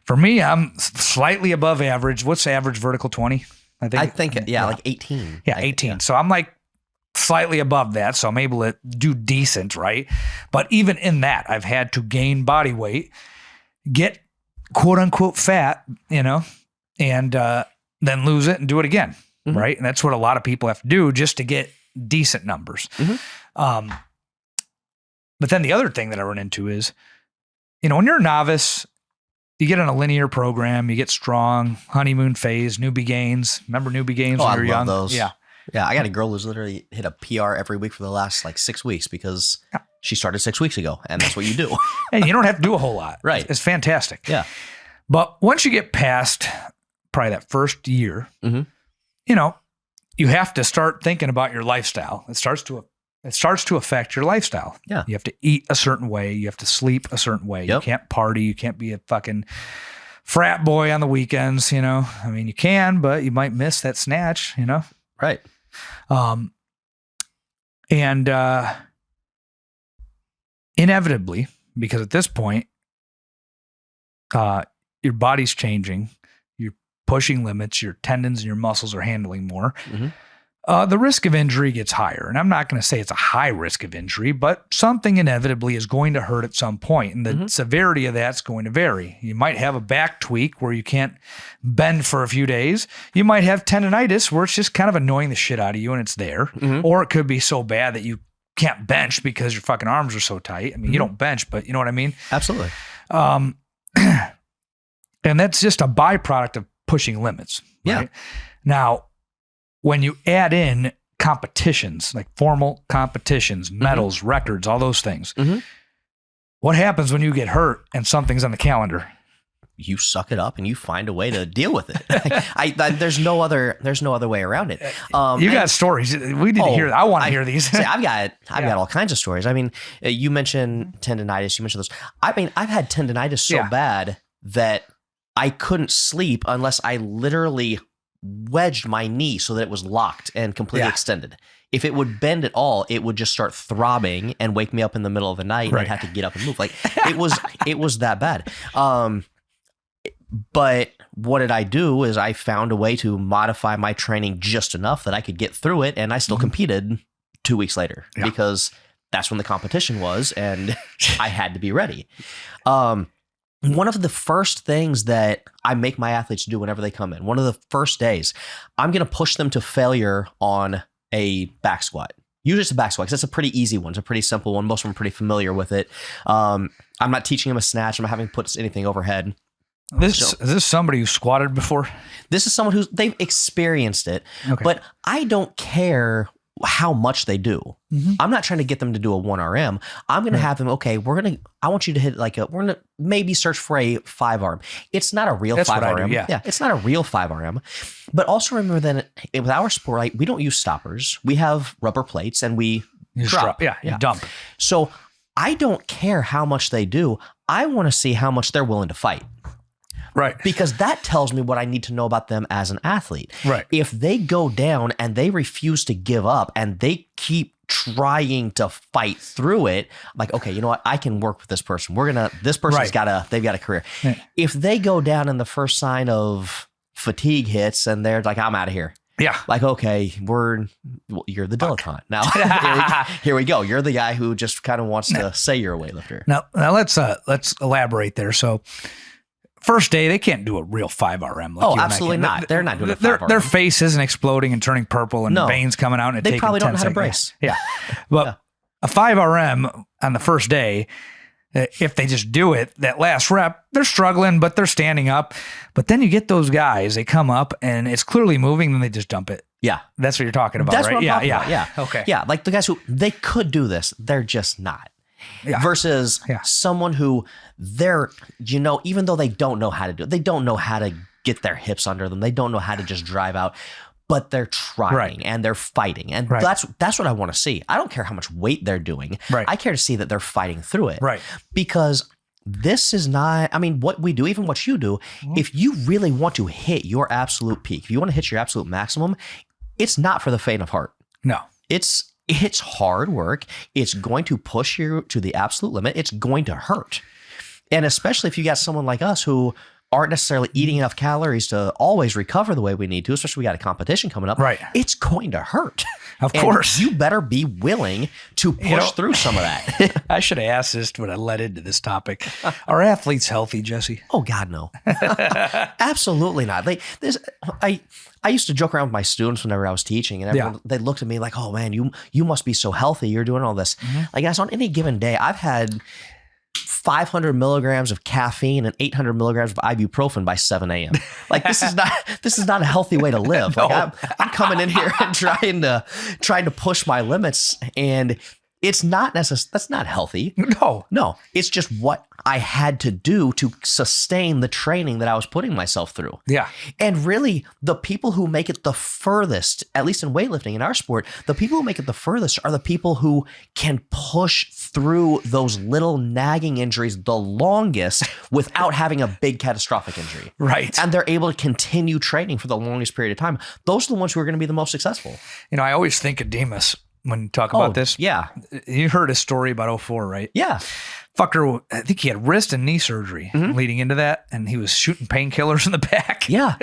[SPEAKER 1] For me, I'm slightly above average. What's the average vertical 20? I think
[SPEAKER 2] like 18.
[SPEAKER 1] Yeah, 18. So I'm like slightly above that. So I'm able to do decent, right? But even in that, I've had to gain body weight, get quote unquote fat, and then lose it and do it again, right? And that's what a lot of people have to do just to get decent numbers. Mm-hmm. But then the other thing that I run into is, when you're a novice, you get on a linear program, you get strong, honeymoon phase, newbie gains. Remember newbie gains when you're young?
[SPEAKER 2] Those.
[SPEAKER 1] Yeah.
[SPEAKER 2] Yeah, I got a girl who's literally hit a PR every week for the last 6 weeks because she started 6 weeks ago, and that's what you do.
[SPEAKER 1] And you don't have to do a whole lot.
[SPEAKER 2] Right.
[SPEAKER 1] It's fantastic.
[SPEAKER 2] Yeah.
[SPEAKER 1] But once you get past probably that first year, you have to start thinking about your lifestyle. It starts to affect your lifestyle.
[SPEAKER 2] Yeah.
[SPEAKER 1] You have to eat a certain way. You have to sleep a certain way.
[SPEAKER 2] Yep.
[SPEAKER 1] You can't party. You can't be a fucking frat boy on the weekends, I mean, you can, but you might miss that snatch,
[SPEAKER 2] Right.
[SPEAKER 1] And inevitably, because at this point, your body's changing, you're pushing limits, your tendons and your muscles are handling more. Mm-hmm. The risk of injury gets higher. And I'm not going to say it's a high risk of injury, but something inevitably is going to hurt at some point. And the severity of that's going to vary. You might have a back tweak where you can't bend for a few days. You might have tendonitis where it's just kind of annoying the shit out of you and it's there. Mm-hmm. Or it could be so bad that you can't bench because your fucking arms are so tight. I mean, you don't bench, but you know what I mean?
[SPEAKER 2] Absolutely.
[SPEAKER 1] And that's just a byproduct of pushing limits. Right?
[SPEAKER 2] Yeah.
[SPEAKER 1] Now, when you add in competitions, like formal competitions, medals, records, all those things, what happens when you get hurt and something's on the calendar?
[SPEAKER 2] You suck it up and you find a way to deal with it. There's no other way around it.
[SPEAKER 1] You got stories. We need to hear. I want to hear these.
[SPEAKER 2] I've got all kinds of stories. I mean, you mentioned tendonitis. You mentioned those. I mean, I've had tendonitis so bad that I couldn't sleep unless I literally wedged my knee so that it was locked and completely extended. If it would bend at all, it would just start throbbing and wake me up in the middle of the night, and I'd have to get up and move. Like it was that bad. But what did I do is I found a way to modify my training just enough that I could get through it, and I still competed 2 weeks later because that's when the competition was, and I had to be ready. One of the first things that I make my athletes do whenever they come in, one of the first days, I'm going to push them to failure on a back squat. Usually it's a back squat because it's a pretty easy one. It's a pretty simple one. Most of them are pretty familiar with it. I'm not teaching them a snatch. I'm not having to put anything overhead.
[SPEAKER 1] Is this somebody who squatted before?
[SPEAKER 2] This is someone they've experienced it, but I don't care how much they do. Mm-hmm. I'm not trying to get them to do a 1RM. I'm going to have them, I want you to hit we're going to maybe search for a 5RM. It's not a real 5RM. Yeah, it's not a real 5RM. But also remember that with our sport, we don't use stoppers. We have rubber plates and we drop.
[SPEAKER 1] You dump.
[SPEAKER 2] So I don't care how much they do. I want to see how much they're willing to fight.
[SPEAKER 1] Right.
[SPEAKER 2] Because that tells me what I need to know about them as an athlete.
[SPEAKER 1] Right.
[SPEAKER 2] If they go down and they refuse to give up and they keep trying to fight through it. I'm like, okay, you know what? I can work with this person. This person's they've got a career.
[SPEAKER 1] Yeah.
[SPEAKER 2] If they go down in the first sign of fatigue hits and they're like, I'm out of here.
[SPEAKER 1] Yeah.
[SPEAKER 2] Like, okay, you're the dilettante. Now, here we go. You're the guy who just kind of wants to say you're a weightlifter.
[SPEAKER 1] Now let's elaborate there. So first day, they can't do a real 5RM. Like
[SPEAKER 2] absolutely not. They're not doing a 5RM.
[SPEAKER 1] Their face isn't exploding and turning purple and veins coming out. And
[SPEAKER 2] they probably don't know how to brace.
[SPEAKER 1] Yeah. But a 5RM on the first day, if they just do it, that last rep, they're struggling, but they're standing up. But then you get those guys, they come up and it's clearly moving, then they just dump it.
[SPEAKER 2] Yeah.
[SPEAKER 1] That's what you're talking about,
[SPEAKER 2] That's
[SPEAKER 1] right?
[SPEAKER 2] what I'm talking about. Yeah.
[SPEAKER 1] Okay.
[SPEAKER 2] Yeah. Like the guys who they could do this, they're just not.
[SPEAKER 1] Yeah.
[SPEAKER 2] Versus someone who even though they don't know how to do it, they don't know how to get their hips under them. They don't know how to just drive out, but they're trying and they're fighting. And that's what I want to see. I don't care how much weight they're doing.
[SPEAKER 1] Right.
[SPEAKER 2] I care to see that they're fighting through it.
[SPEAKER 1] Right.
[SPEAKER 2] Because this is not, what we do, even what you do, if you really want to hit your absolute peak, if you want to hit your absolute maximum, it's not for the faint of heart.
[SPEAKER 1] No.
[SPEAKER 2] It's hard work. It's going to push you to the absolute limit. It's going to hurt. And especially if you got someone like us who aren't necessarily eating enough calories to always recover the way we need to, especially we got a competition coming up. Right. It's going to hurt.
[SPEAKER 1] Of course.
[SPEAKER 2] You better be willing to push through some of that.
[SPEAKER 1] I should have asked this when I led into this topic. Are athletes healthy, Jesse?
[SPEAKER 2] Oh, God, no. Absolutely not. I used to joke around with my students whenever I was teaching, and everyone, they looked at me like, oh, man, you must be so healthy. You're doing all this. Like, guys, on any given day, I've had 500 milligrams of caffeine and 800 milligrams of ibuprofen by 7 a.m. Like this is not a healthy way to live.
[SPEAKER 1] No.
[SPEAKER 2] Like I'm coming in here and trying to push my limits, and it's not that's not healthy. No, it's just what I had to do to sustain the training that I was putting myself through.
[SPEAKER 1] Yeah.
[SPEAKER 2] And really, the people who make it the furthest, at least in weightlifting in our sport, the people who make it the furthest are the people who can push through those little nagging injuries the longest without having a big catastrophic injury.
[SPEAKER 1] Right.
[SPEAKER 2] And they're able to continue training for the longest period of time. Those are the ones who are going to be the most successful.
[SPEAKER 1] I always think of Demas when you talk about this.
[SPEAKER 2] Yeah.
[SPEAKER 1] You heard his story about 04, right?
[SPEAKER 2] Yeah.
[SPEAKER 1] Fucker, I think he had wrist and knee surgery leading into that, and he was shooting painkillers in the back.
[SPEAKER 2] Yeah.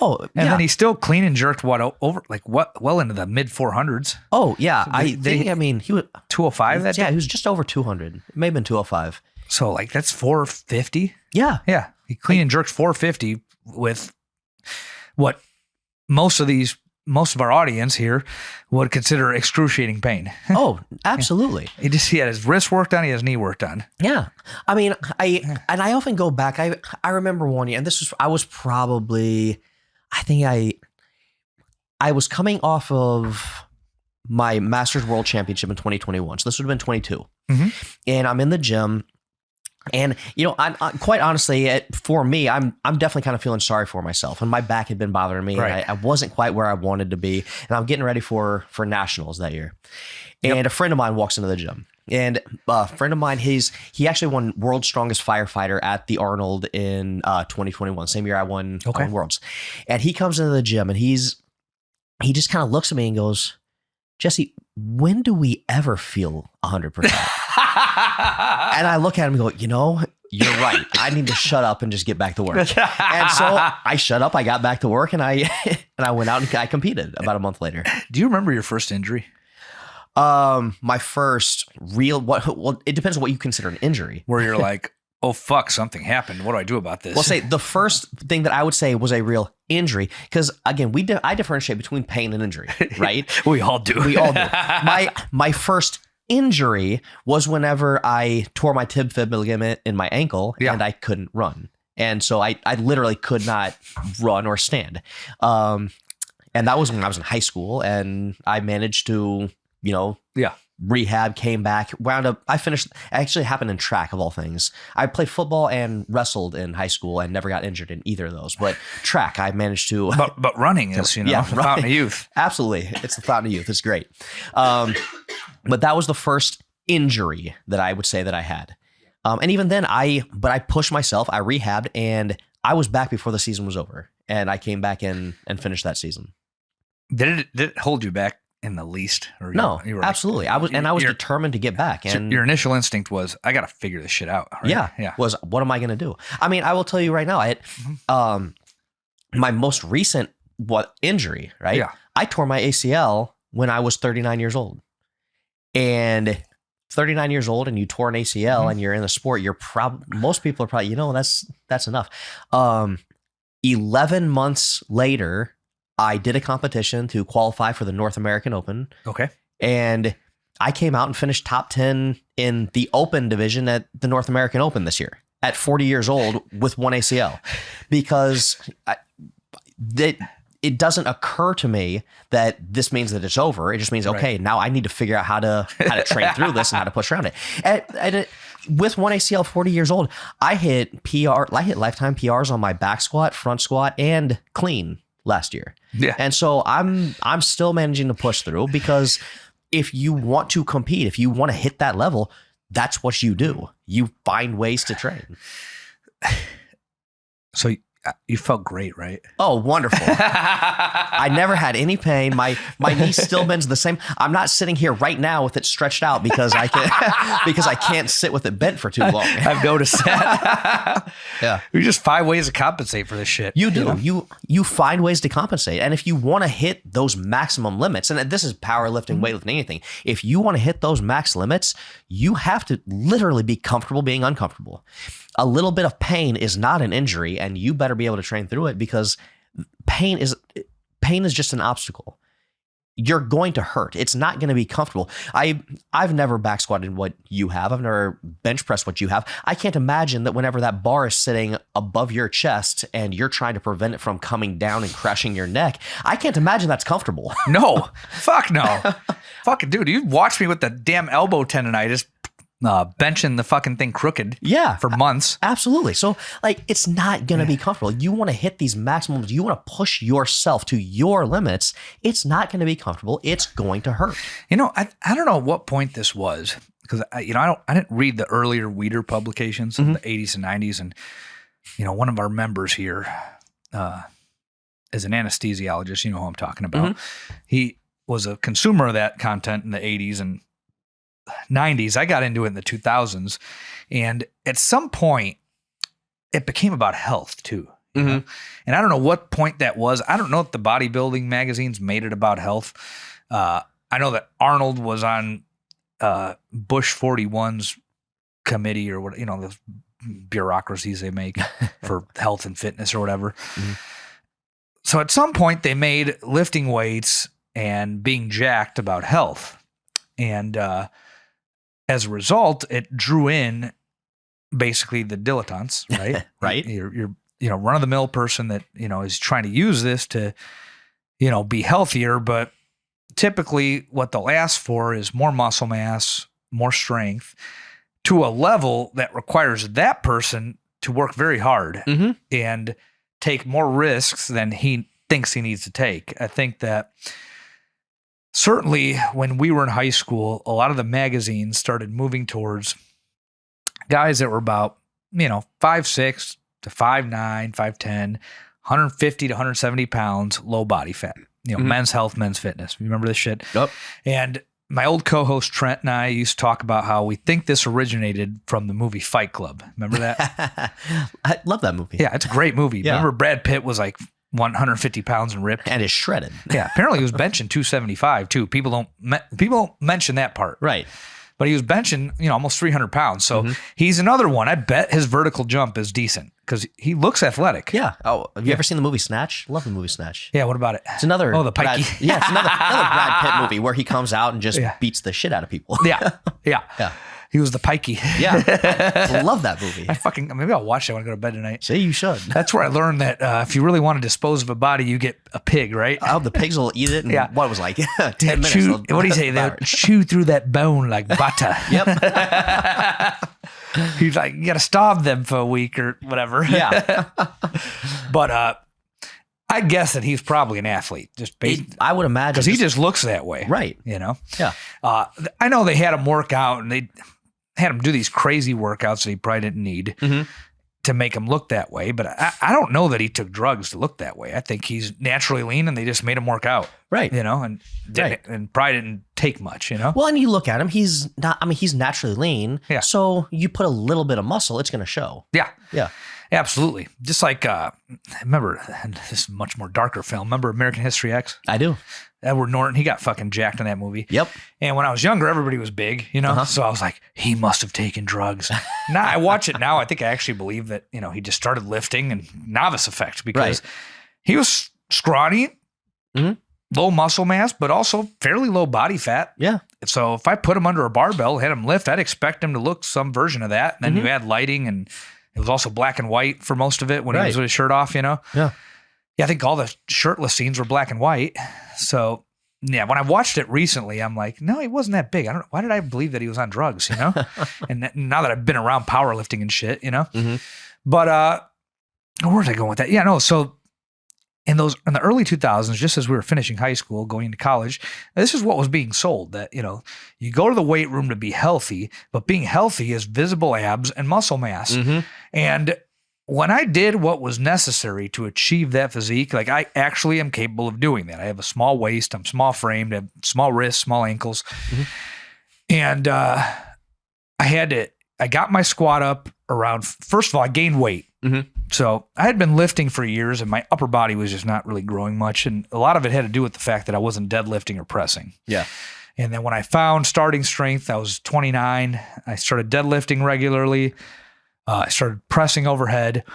[SPEAKER 1] And then he still clean and jerked well into the mid 400s.
[SPEAKER 2] Oh, yeah. So he was
[SPEAKER 1] 205 that day?
[SPEAKER 2] Yeah, he was just over 200. It may have been 205.
[SPEAKER 1] So that's 450?
[SPEAKER 2] Yeah.
[SPEAKER 1] Yeah. He clean and jerked 450 with what most of our audience here would consider excruciating pain.
[SPEAKER 2] Oh, absolutely.
[SPEAKER 1] He had his wrist worked on, he had his knee worked on.
[SPEAKER 2] Yeah. I often go back. I remember one year, and I was probably, I was coming off of my Masters World Championship in 2021. So this would have been 22. And I'm in the gym. And, I'm quite honestly, for me, I'm definitely kind of feeling sorry for myself. And my back had been bothering me.
[SPEAKER 1] Right.
[SPEAKER 2] And I wasn't quite where I wanted to be. And I'm getting ready for nationals that year. And a friend of mine walks into the gym. And a friend of mine, he actually won World's Strongest Firefighter at the Arnold in 2021. Same year I won Worlds. And he comes into the gym and he just kind of looks at me and goes, Jesse, when do we ever feel 100%? And I look at him and go, you're right. I need to shut up and just get back to work. And so I shut up. I got back to work and I went out and I competed about a month later.
[SPEAKER 1] Do you remember your first injury?
[SPEAKER 2] My first real, it depends on what you consider an injury.
[SPEAKER 1] Where you're like, oh, fuck, something happened. What do I do about this?
[SPEAKER 2] Well, say the first thing that I would say was a real injury. Because again, I differentiate between pain and injury, right?
[SPEAKER 1] We all do.
[SPEAKER 2] We all do. My first injury was whenever I tore my tib fib ligament in my ankle and I couldn't run. And so I literally could not run or stand. And that was when I was in high school, and I managed to, rehab, came back, wound up. It actually happened in track of all things. I played football and wrestled in high school and never got injured in either of those. But track, I managed to.
[SPEAKER 1] But running is, the fountain of youth.
[SPEAKER 2] Absolutely. It's the fountain of youth. It's great. But that was the first injury that I would say that I had. And even then I pushed myself, I rehabbed, and I was back before the season was over. And I came back in and finished that season.
[SPEAKER 1] Did it hold you back in the least. Or
[SPEAKER 2] No,
[SPEAKER 1] you were
[SPEAKER 2] absolutely. I was determined to get back. And
[SPEAKER 1] your initial instinct was, I got to figure this shit out. Right?
[SPEAKER 2] Yeah. Was, what am I going to do? I mean, I will tell you right now, my most recent injury, right?
[SPEAKER 1] Yeah.
[SPEAKER 2] I tore my ACL when I was 39 years old. And 39 years old and you tore an ACL and you're in the sport, most people are probably, that's enough. 11 months later, I did a competition to qualify for the North American Open.
[SPEAKER 1] Okay.
[SPEAKER 2] And I came out and finished top 10 in the Open division at the North American Open this year at 40 years old with one ACL, because it doesn't occur to me that this means that it's over. It just means, okay, now I need to figure out how to train through this and how to push around it. With one ACL, 40 years old, I hit lifetime PRs on my back squat, front squat, and clean last year.
[SPEAKER 1] Yeah.
[SPEAKER 2] And so I'm still managing to push through, because if you want to compete, if you want to hit that level, that's what you do. You find ways to train.
[SPEAKER 1] So you felt great, right?
[SPEAKER 2] Oh, wonderful. I never had any pain. My knee still bends the same. I'm not sitting here right now with it stretched out because I can't sit with it bent for too long.
[SPEAKER 1] I've noticed that.
[SPEAKER 2] Yeah.
[SPEAKER 1] You just find ways to compensate for this shit.
[SPEAKER 2] You do. You find ways to compensate. And if you want to hit those maximum limits, and this is powerlifting, weightlifting, anything, if you want to hit those max limits, you have to literally be comfortable being uncomfortable. A little bit of pain is not an injury, and you better be able to train through it, because pain is just an obstacle. You're going to hurt. It's not going to be comfortable. I've never back squatted what you have. I've never bench pressed what you have. I can't imagine that whenever that bar is sitting above your chest and you're trying to prevent it from coming down and crushing your neck, I can't imagine that's comfortable.
[SPEAKER 1] No. Fuck no. Fucking dude, you watched me with the damn elbow tendonitis benching the fucking thing crooked for months.
[SPEAKER 2] Absolutely. So it's not going to be comfortable. You want to hit these maximums. You want to push yourself to your limits. It's not going to be comfortable. It's going to hurt.
[SPEAKER 1] I don't know what point this was, because I didn't read the earlier Weider publications in the 80s and 90s. And, one of our members here is an anesthesiologist. You know who I'm talking about. He was a consumer of that content in the 80s and 90s. I got into it in the 2000s, and at some point it became about health too. And I don't know what point that was. I don't know if the bodybuilding magazines made it about health. I know that Arnold was on Bush 41's committee, or what, the bureaucracies they make for health and fitness or whatever. So at some point they made lifting weights and being jacked about health, and as a result, it drew in basically the dilettantes, right?
[SPEAKER 2] Right.
[SPEAKER 1] You're run of the mill person that, is trying to use this to, be healthier. But typically what they'll ask for is more muscle mass, more strength, to a level that requires that person to work very hard and take more risks than he thinks he needs to take. I think that certainly when we were in high school, a lot of the magazines started moving towards guys that were about, 5'6" to 5'9", 5'10", 150 to 170 pounds, low body fat, men's health, men's fitness. You remember this shit?
[SPEAKER 2] Yep.
[SPEAKER 1] And my old co-host Trent and I used to talk about how we think this originated from the movie Fight Club. Remember that?
[SPEAKER 2] I love that movie.
[SPEAKER 1] Yeah, it's a great movie.
[SPEAKER 2] Yeah.
[SPEAKER 1] Remember Brad Pitt was like 150 pounds and ripped,
[SPEAKER 2] and is shredded.
[SPEAKER 1] Yeah, apparently he was benching 275 too. People don't mention that part,
[SPEAKER 2] right?
[SPEAKER 1] But he was benching, almost 300 pounds. So he's another one. I bet his vertical jump is decent because he looks athletic.
[SPEAKER 2] Yeah. Oh, have you ever seen the movie Snatch? Love the movie Snatch.
[SPEAKER 1] Yeah. What about it?
[SPEAKER 2] It's another.
[SPEAKER 1] Oh, the pikey.
[SPEAKER 2] It's another Brad Pitt movie where he comes out and just beats the shit out of people.
[SPEAKER 1] Yeah. He was the pikey.
[SPEAKER 2] Yeah. I love that movie.
[SPEAKER 1] Maybe I'll watch that when I go to bed tonight.
[SPEAKER 2] See, you should.
[SPEAKER 1] That's where I learned that if you really want to dispose of a body, you get a pig, right?
[SPEAKER 2] Oh, the pigs will eat it. And what it was like 10 minutes.
[SPEAKER 1] What do you say? They'll chew through that bone like butter.
[SPEAKER 2] Yep.
[SPEAKER 1] He's like, you got to starve them for a week or whatever.
[SPEAKER 2] Yeah.
[SPEAKER 1] But I guess that he's probably an athlete.
[SPEAKER 2] I would imagine.
[SPEAKER 1] Because he just looks that way.
[SPEAKER 2] Right.
[SPEAKER 1] Yeah.
[SPEAKER 2] I
[SPEAKER 1] know they had him work out and they had him do these crazy workouts that he probably didn't need to make him look that way. But I don't know that he took drugs to look that way. I think he's naturally lean and they just made him work out.
[SPEAKER 2] Right.
[SPEAKER 1] And probably didn't take much,
[SPEAKER 2] Well, and you look at him, he's naturally lean.
[SPEAKER 1] Yeah.
[SPEAKER 2] So you put a little bit of muscle, it's going to show.
[SPEAKER 1] Yeah.
[SPEAKER 2] Yeah.
[SPEAKER 1] Absolutely. Just like, remember, and this is a much more darker film. Remember American History X?
[SPEAKER 2] I do.
[SPEAKER 1] Edward Norton, he got fucking jacked in that movie.
[SPEAKER 2] Yep.
[SPEAKER 1] And when I was younger, everybody was big, So I was like, he must have taken drugs. Now I watch it now. I think I actually believe that, he just started lifting and novice effect because he was scrawny, low muscle mass, but also fairly low body fat.
[SPEAKER 2] Yeah.
[SPEAKER 1] So if I put him under a barbell, had him lift, I'd expect him to look some version of that. And then you add lighting, and it was also black and white for most of it when he was with his shirt off,
[SPEAKER 2] Yeah.
[SPEAKER 1] Yeah, I think all the shirtless scenes were black and white. So, yeah, when I watched it recently, I'm like, no, he wasn't that big. I don't know. Why did I believe that he was on drugs, And now that I've been around powerlifting and shit, But where was I going with that? Yeah, no. So in the early 2000s, just as we were finishing high school, going into college, this is what was being sold, that, you go to the weight room to be healthy, but being healthy is visible abs and muscle mass. And when I did what was necessary to achieve that physique, like I actually am capable of doing that. I have a small waist, I'm small framed, I have small wrists, small ankles. And I got my squat up around, first of all, I gained weight. So I had been lifting for years and my upper body was just not really growing much. And a lot of it had to do with the fact that I wasn't deadlifting or pressing.
[SPEAKER 2] Yeah.
[SPEAKER 1] And then when I found starting strength, I was 29. I started deadlifting regularly. I started pressing overhead,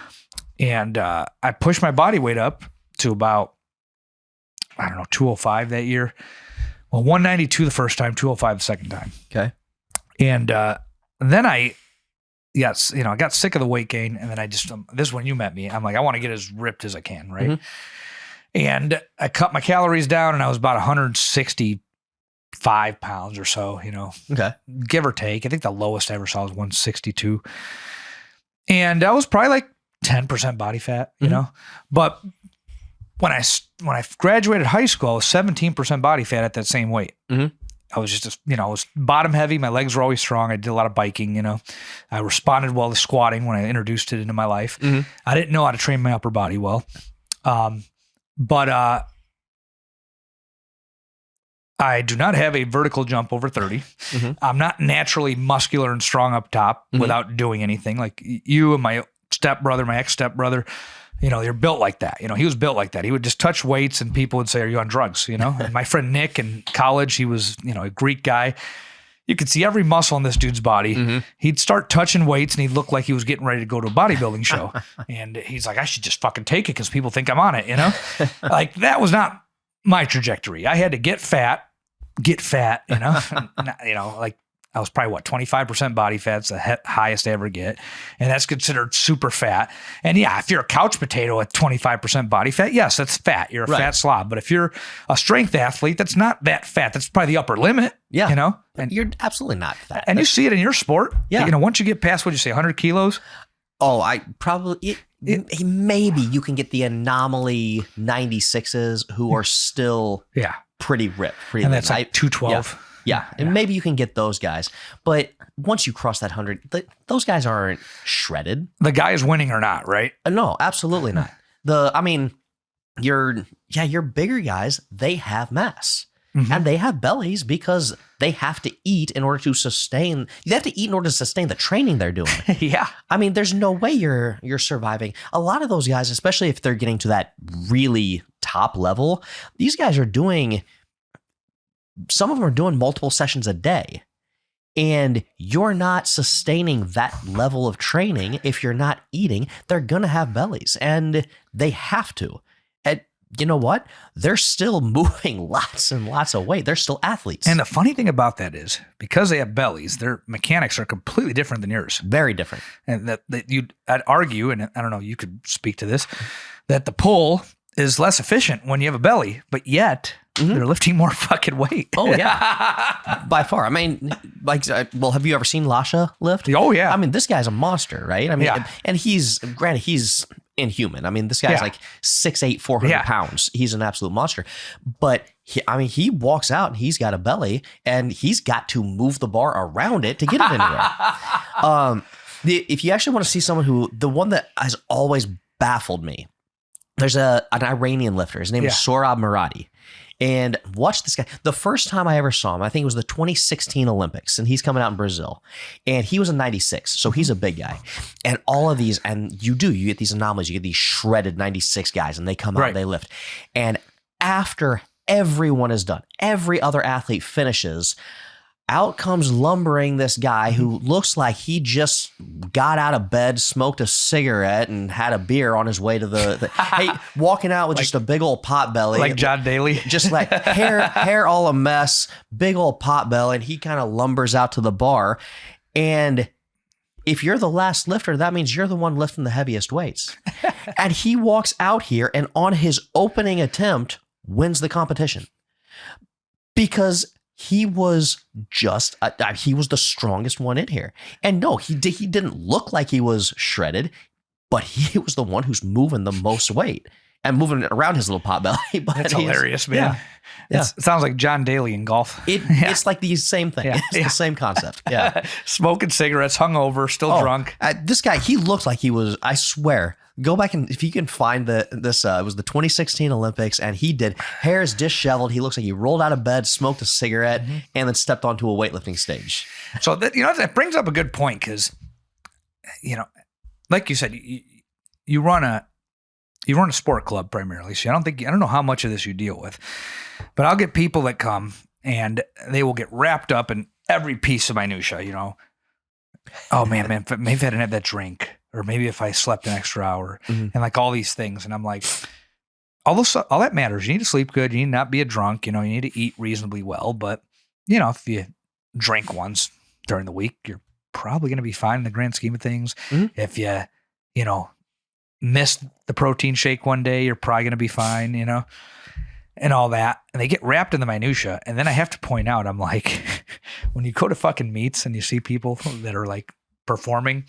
[SPEAKER 1] and I pushed my body weight up to about, 205 that year. Well, 192 the first time, 205 the second time.
[SPEAKER 2] Okay.
[SPEAKER 1] And then I got sick of the weight gain, and then I just, this is when you met me. I'm like, I want to get as ripped as I can, right? And I cut my calories down, and I was about 165 pounds or so,
[SPEAKER 2] Okay.
[SPEAKER 1] give or take. I think the lowest I ever saw was 162. And I was probably like 10% body fat, but when I graduated high school, I was 17% body fat at that same weight. I was just, I was bottom heavy. My legs were always strong. I did a lot of biking, I responded well to squatting when I introduced it into my life. I didn't know how to train my upper body well. But I do not have a vertical jump over 30. I'm not naturally muscular and strong up top without doing anything. Like you and my stepbrother, my ex-stepbrother, they're built like that. He was built like that. He would just touch weights and people would say, "Are you on drugs?" And my friend Nick in college, he was, a Greek guy. You could see every muscle in this dude's body. He'd start touching weights and he'd look like he was getting ready to go to a bodybuilding show. And he's like, I should just fucking take it because people think I'm on it, Like that was not my trajectory. I had to get fat, like I was probably 25% body fat's the highest I ever get. And that's considered super fat. And yeah, if you're a couch potato at 25% body fat, yes, that's fat. You're a fat slob. But if you're a strength athlete, that's not that fat. That's probably the upper limit.
[SPEAKER 2] Yeah.
[SPEAKER 1] And
[SPEAKER 2] you're absolutely not fat.
[SPEAKER 1] And you see it in your sport.
[SPEAKER 2] Yeah.
[SPEAKER 1] Once you get past, 100 kilos?
[SPEAKER 2] Oh, I probably, maybe you can get the anomaly 96s who are still pretty ripped.
[SPEAKER 1] And that's like 212.
[SPEAKER 2] Yeah. And maybe you can get those guys. But once you cross that 100, those guys aren't shredded.
[SPEAKER 1] The guy is winning or not, right?
[SPEAKER 2] No, absolutely not. Your bigger guys, they have mass. And they have bellies because they have to eat in order to sustain. You have to eat in order to sustain the training they're doing.
[SPEAKER 1] Yeah.
[SPEAKER 2] There's no way you're surviving. A lot of those guys, especially if they're getting to that really top level, these guys are doing, some of them are doing multiple sessions a day. And you're not sustaining that level of training if you're not eating. They're going to have bellies and they have to. And you know what? They're still moving lots and lots of weight. They're still athletes.
[SPEAKER 1] And the funny thing about that is because they have bellies, their mechanics are completely different than yours.
[SPEAKER 2] Very different.
[SPEAKER 1] And I'd argue, and I don't know, you could speak to this, that the pull is less efficient when you have a belly, but yet they're lifting more fucking weight.
[SPEAKER 2] Oh, yeah. By far. Have you ever seen Lasha lift?
[SPEAKER 1] Oh, yeah.
[SPEAKER 2] This guy's a monster, right? And he's inhuman. This guy's like 6'8", 400 pounds. He's an absolute monster. But he walks out and he's got a belly and he's got to move the bar around it to get it anywhere. If you actually want to see someone the one that has always baffled me, there's an Iranian lifter. His name is Sohrab Muradi. And watch this guy. The first time I ever saw him, I think it was the 2016 Olympics, and he's coming out in Brazil. And he was a 96, so he's a big guy. And all of these, and you get these anomalies. You get these shredded 96 guys, and they come out and they lift. And after everyone is done, every other athlete finishes, out comes lumbering this guy who looks like he just got out of bed, smoked a cigarette, and had a beer on his way to hey, walking out with just a big old pot belly.
[SPEAKER 1] Like John Daly.
[SPEAKER 2] Just like hair all a mess, big old pot belly, and he kind of lumbers out to the bar. And if you're the last lifter, that means you're the one lifting the heaviest weights. And he walks out here and on his opening attempt wins the competition. Because he was just, he was the strongest one in here. And no, he didn't look like he was shredded, but he was the one who's moving the most weight and moving it around his little pot belly. But
[SPEAKER 1] that's hilarious, man. Yeah. It sounds like John Daly in golf.
[SPEAKER 2] It's like the same thing.
[SPEAKER 1] Yeah.
[SPEAKER 2] It's the same concept. Yeah.
[SPEAKER 1] Smoking cigarettes, hungover, still drunk.
[SPEAKER 2] This guy, he looked like he was, I swear, go back and if you can find this, it was the 2016 Olympics, and he did hair is disheveled. He looks like he rolled out of bed, smoked a cigarette, and then stepped onto a weightlifting stage.
[SPEAKER 1] So that brings up a good point because, like you said, you run a sport club primarily. So I don't know how much of this you deal with, but I'll get people that come and they will get wrapped up in every piece of minutia. Oh man, maybe I didn't have that drink. Or maybe if I slept an extra hour and like all these things. And I'm like, all that matters. You need to sleep good. You need to not be a drunk. You need to eat reasonably well. But, if you drink once during the week, you're probably going to be fine in the grand scheme of things. If you, miss the protein shake one day, you're probably going to be fine, and all that. And they get wrapped in the minutia. And then I have to point out, I'm like, when you go to fucking meets and you see people that are like performing,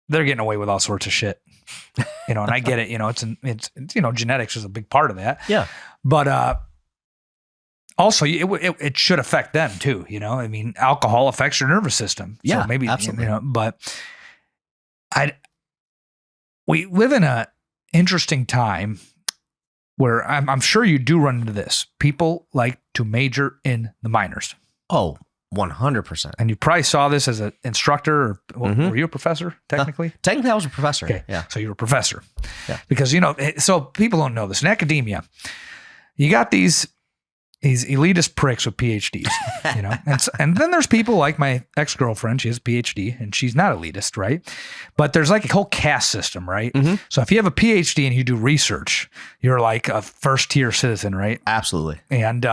[SPEAKER 1] they're getting away with all sorts of shit, and I get it, it's genetics is a big part of that. Yeah. But, also it should affect them too. I mean, alcohol affects your nervous system.
[SPEAKER 2] Yeah,
[SPEAKER 1] so maybe,
[SPEAKER 2] absolutely.
[SPEAKER 1] But we live in a interesting time where I'm sure you do run into this. People like to major in the minors.
[SPEAKER 2] Oh, 100%.
[SPEAKER 1] And you probably saw this as an instructor, or were you a professor technically?
[SPEAKER 2] Technically, I was a professor.
[SPEAKER 1] Okay.
[SPEAKER 2] Yeah.
[SPEAKER 1] So you were a professor.
[SPEAKER 2] Yeah.
[SPEAKER 1] Because, so people don't know this. In academia, you got these elitist pricks with PhDs, and then there's people like my ex-girlfriend. She has a PhD and she's not elitist, right? But there's like a whole caste system, right? So if you have a PhD and you do research, you're like a first-tier citizen, right?
[SPEAKER 2] Absolutely.
[SPEAKER 1] And,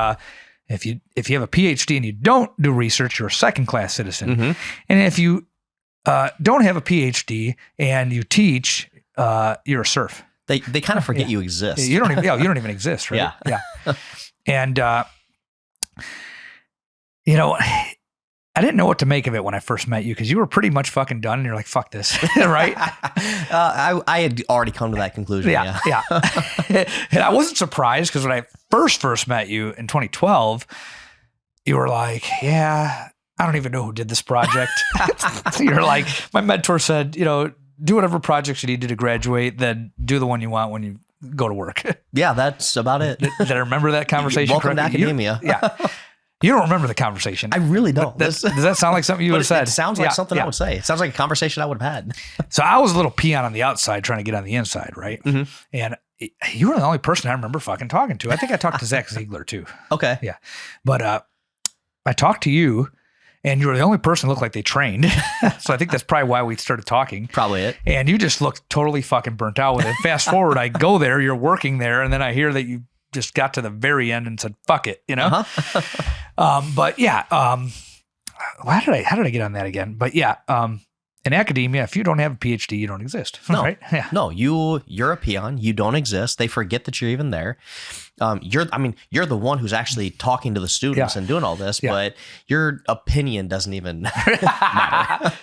[SPEAKER 1] if you have a PhD and you don't do research, you're a second-class citizen. And if you don't have a PhD and you teach, you're a serf.
[SPEAKER 2] They kind of forget you exist.
[SPEAKER 1] You don't even exist, right? Yeah. And I didn't know what to make of it when I first met you because you were pretty much fucking done and you're like, fuck this, right?
[SPEAKER 2] I had already come to that conclusion.
[SPEAKER 1] Yeah. And I wasn't surprised because when I first met you in 2012, you were like, yeah, I don't even know who did this project. You're like, my mentor said, do whatever projects you need to graduate, then do the one you want when you go to work.
[SPEAKER 2] Yeah, that's about it.
[SPEAKER 1] Did I remember that conversation
[SPEAKER 2] Welcome
[SPEAKER 1] correctly?
[SPEAKER 2] to academia.
[SPEAKER 1] You don't remember the conversation.
[SPEAKER 2] I really don't.
[SPEAKER 1] Does that sound like something you would have said?
[SPEAKER 2] It sounds like something I would say. It sounds like a conversation I would have had.
[SPEAKER 1] So I was a little peon on the outside trying to get on the inside, right? And you were the only person I remember fucking talking to. I think I talked to Zach Ziegler too.
[SPEAKER 2] Okay.
[SPEAKER 1] Yeah. But I talked to you and you were the only person who looked like they trained. So I think that's probably why we started talking.
[SPEAKER 2] Probably it.
[SPEAKER 1] And you just looked totally fucking burnt out with it. Fast forward, I go there, you're working there, and then I hear that you just got to the very end and said, fuck it, But yeah, how did I get on that again? But yeah, in academia, if you don't have a PhD, you don't exist.
[SPEAKER 2] No,
[SPEAKER 1] right? Yeah.
[SPEAKER 2] No, you're a peon. You don't exist. They forget that you're even there. You're the one who's actually talking to the students and doing all this, but your opinion doesn't even matter.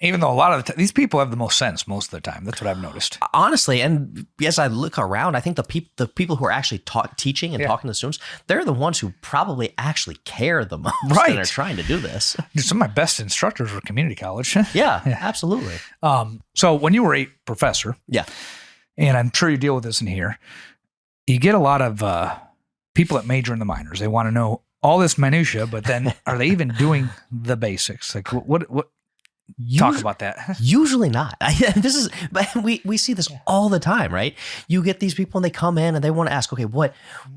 [SPEAKER 1] Even though a lot of these people have the most sense most of the time. That's what I've noticed.
[SPEAKER 2] Honestly, and as I look around, I think the people who are actually teaching and talking to students, they're the ones who probably actually care the most and are trying to do this.
[SPEAKER 1] Some of my best instructors were community college.
[SPEAKER 2] Yeah, absolutely.
[SPEAKER 1] So when you were a professor, and I'm sure you deal with this in here, you get a lot of people that major in the minors. They want to know all this minutia, but then are they even doing the basics? Like what talk about that.
[SPEAKER 2] Usually not. But we see this all the time, right? You get these people and they come in and they want to ask, okay, what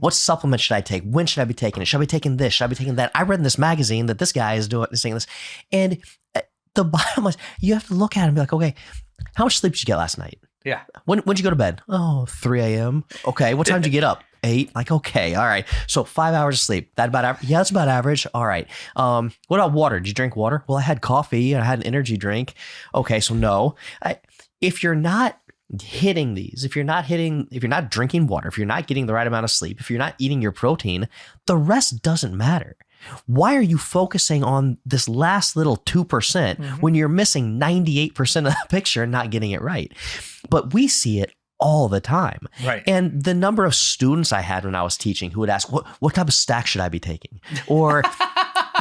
[SPEAKER 2] supplement should I take? When should I be taking it? Should I be taking this? Should I be taking that? I read in this magazine that this guy is saying this. And the bottom line, you have to look at it and be like, okay, how much sleep did you get last night?
[SPEAKER 1] Yeah.
[SPEAKER 2] When'd you go to bed? Oh, 3 a.m. Okay. What time did you get up? 8. Like, okay. All right. So 5 hours of sleep. That about average? Yeah, that's about average. All right. What about water? Did you drink water? Well, I had coffee and I had an energy drink. Okay. So no, if you're not hitting these, if you're not drinking water, if you're not getting the right amount of sleep, if you're not eating your protein, the rest doesn't matter. Why are you focusing on this last little 2% when you're missing 98% of the picture and not getting it right? But we see it all the time.
[SPEAKER 1] Right.
[SPEAKER 2] And the number of students I had when I was teaching who would ask, what type of stack should I be taking? Or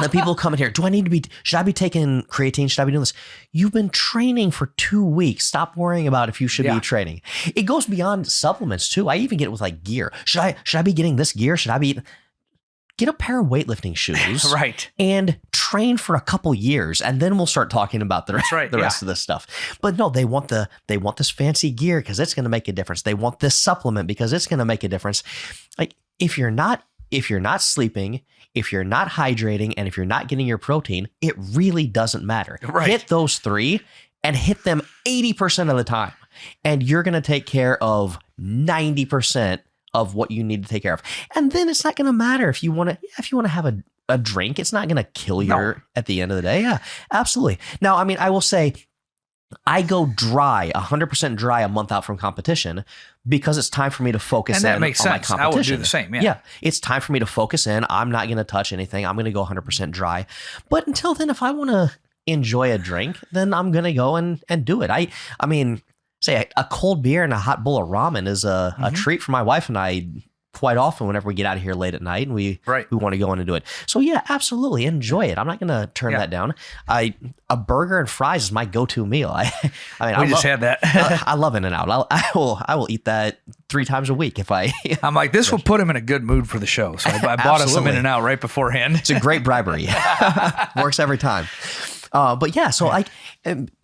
[SPEAKER 2] the people come in here, should I be taking creatine? Should I be doing this? You've been training for 2 weeks. Stop worrying about if you should be training. It goes beyond supplements too. I even get it with like gear. Should I be getting this gear? Should I be... Get a pair of weightlifting shoes, and train for a couple years, and then we'll start talking about the rest of this stuff. But no, they want this fancy gear because it's going to make a difference. They want this supplement because it's going to make a difference. Like if you're not sleeping, if you're not hydrating, and if you're not getting your protein, it really doesn't matter. Hit those 3 and hit them 80% of the time, and you're going to take care of 90% of what you need to take care of. And then it's not going to matter if you want to have a drink, it's not going to kill you at the end of the day. Yeah, absolutely. Now, I mean, I will say I go dry, 100% dry a month out from competition because it's time for me to focus
[SPEAKER 1] and that makes
[SPEAKER 2] on
[SPEAKER 1] sense.
[SPEAKER 2] my competition.
[SPEAKER 1] I would do the same.
[SPEAKER 2] Yeah. It's time for me to focus in. I'm not going to touch anything. I'm going to go 100% dry. But until then, if I want to enjoy a drink, then I'm going to go and do it. I mean, say a cold beer and a hot bowl of ramen is a treat for my wife and I quite often whenever we get out of here late at night and we want to go in and do it. So yeah, absolutely enjoy it. I'm not going to turn that down. A burger and fries is my go-to meal. I
[SPEAKER 1] had that.
[SPEAKER 2] I love In-N-Out. I will eat that 3 times a week if I.
[SPEAKER 1] I'm like, this will put him in a good mood for the show. So I bought us some In-N-Out right beforehand.
[SPEAKER 2] It's a great bribery. Works every time. But yeah, so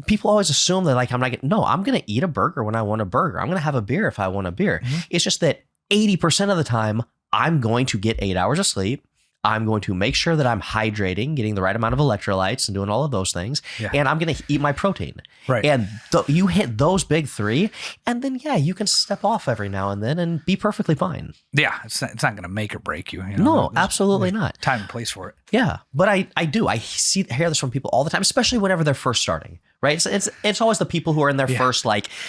[SPEAKER 2] people always assume that I'm going to eat a burger when I want a burger. I'm going to have a beer if I want a beer. It's just that 80% of the time I'm going to get 8 hours of sleep. I'm going to make sure that I'm hydrating, getting the right amount of electrolytes and doing all of those things. Yeah. And I'm going to eat my protein. Right. And you hit those big 3 and then, you can step off every now and then and be perfectly fine.
[SPEAKER 1] Yeah. It's not going to make or break you.
[SPEAKER 2] No, absolutely not.
[SPEAKER 1] Time and place for it.
[SPEAKER 2] Yeah. But I hear this from people all the time, especially whenever they're first starting, right? It's always the people who are in their first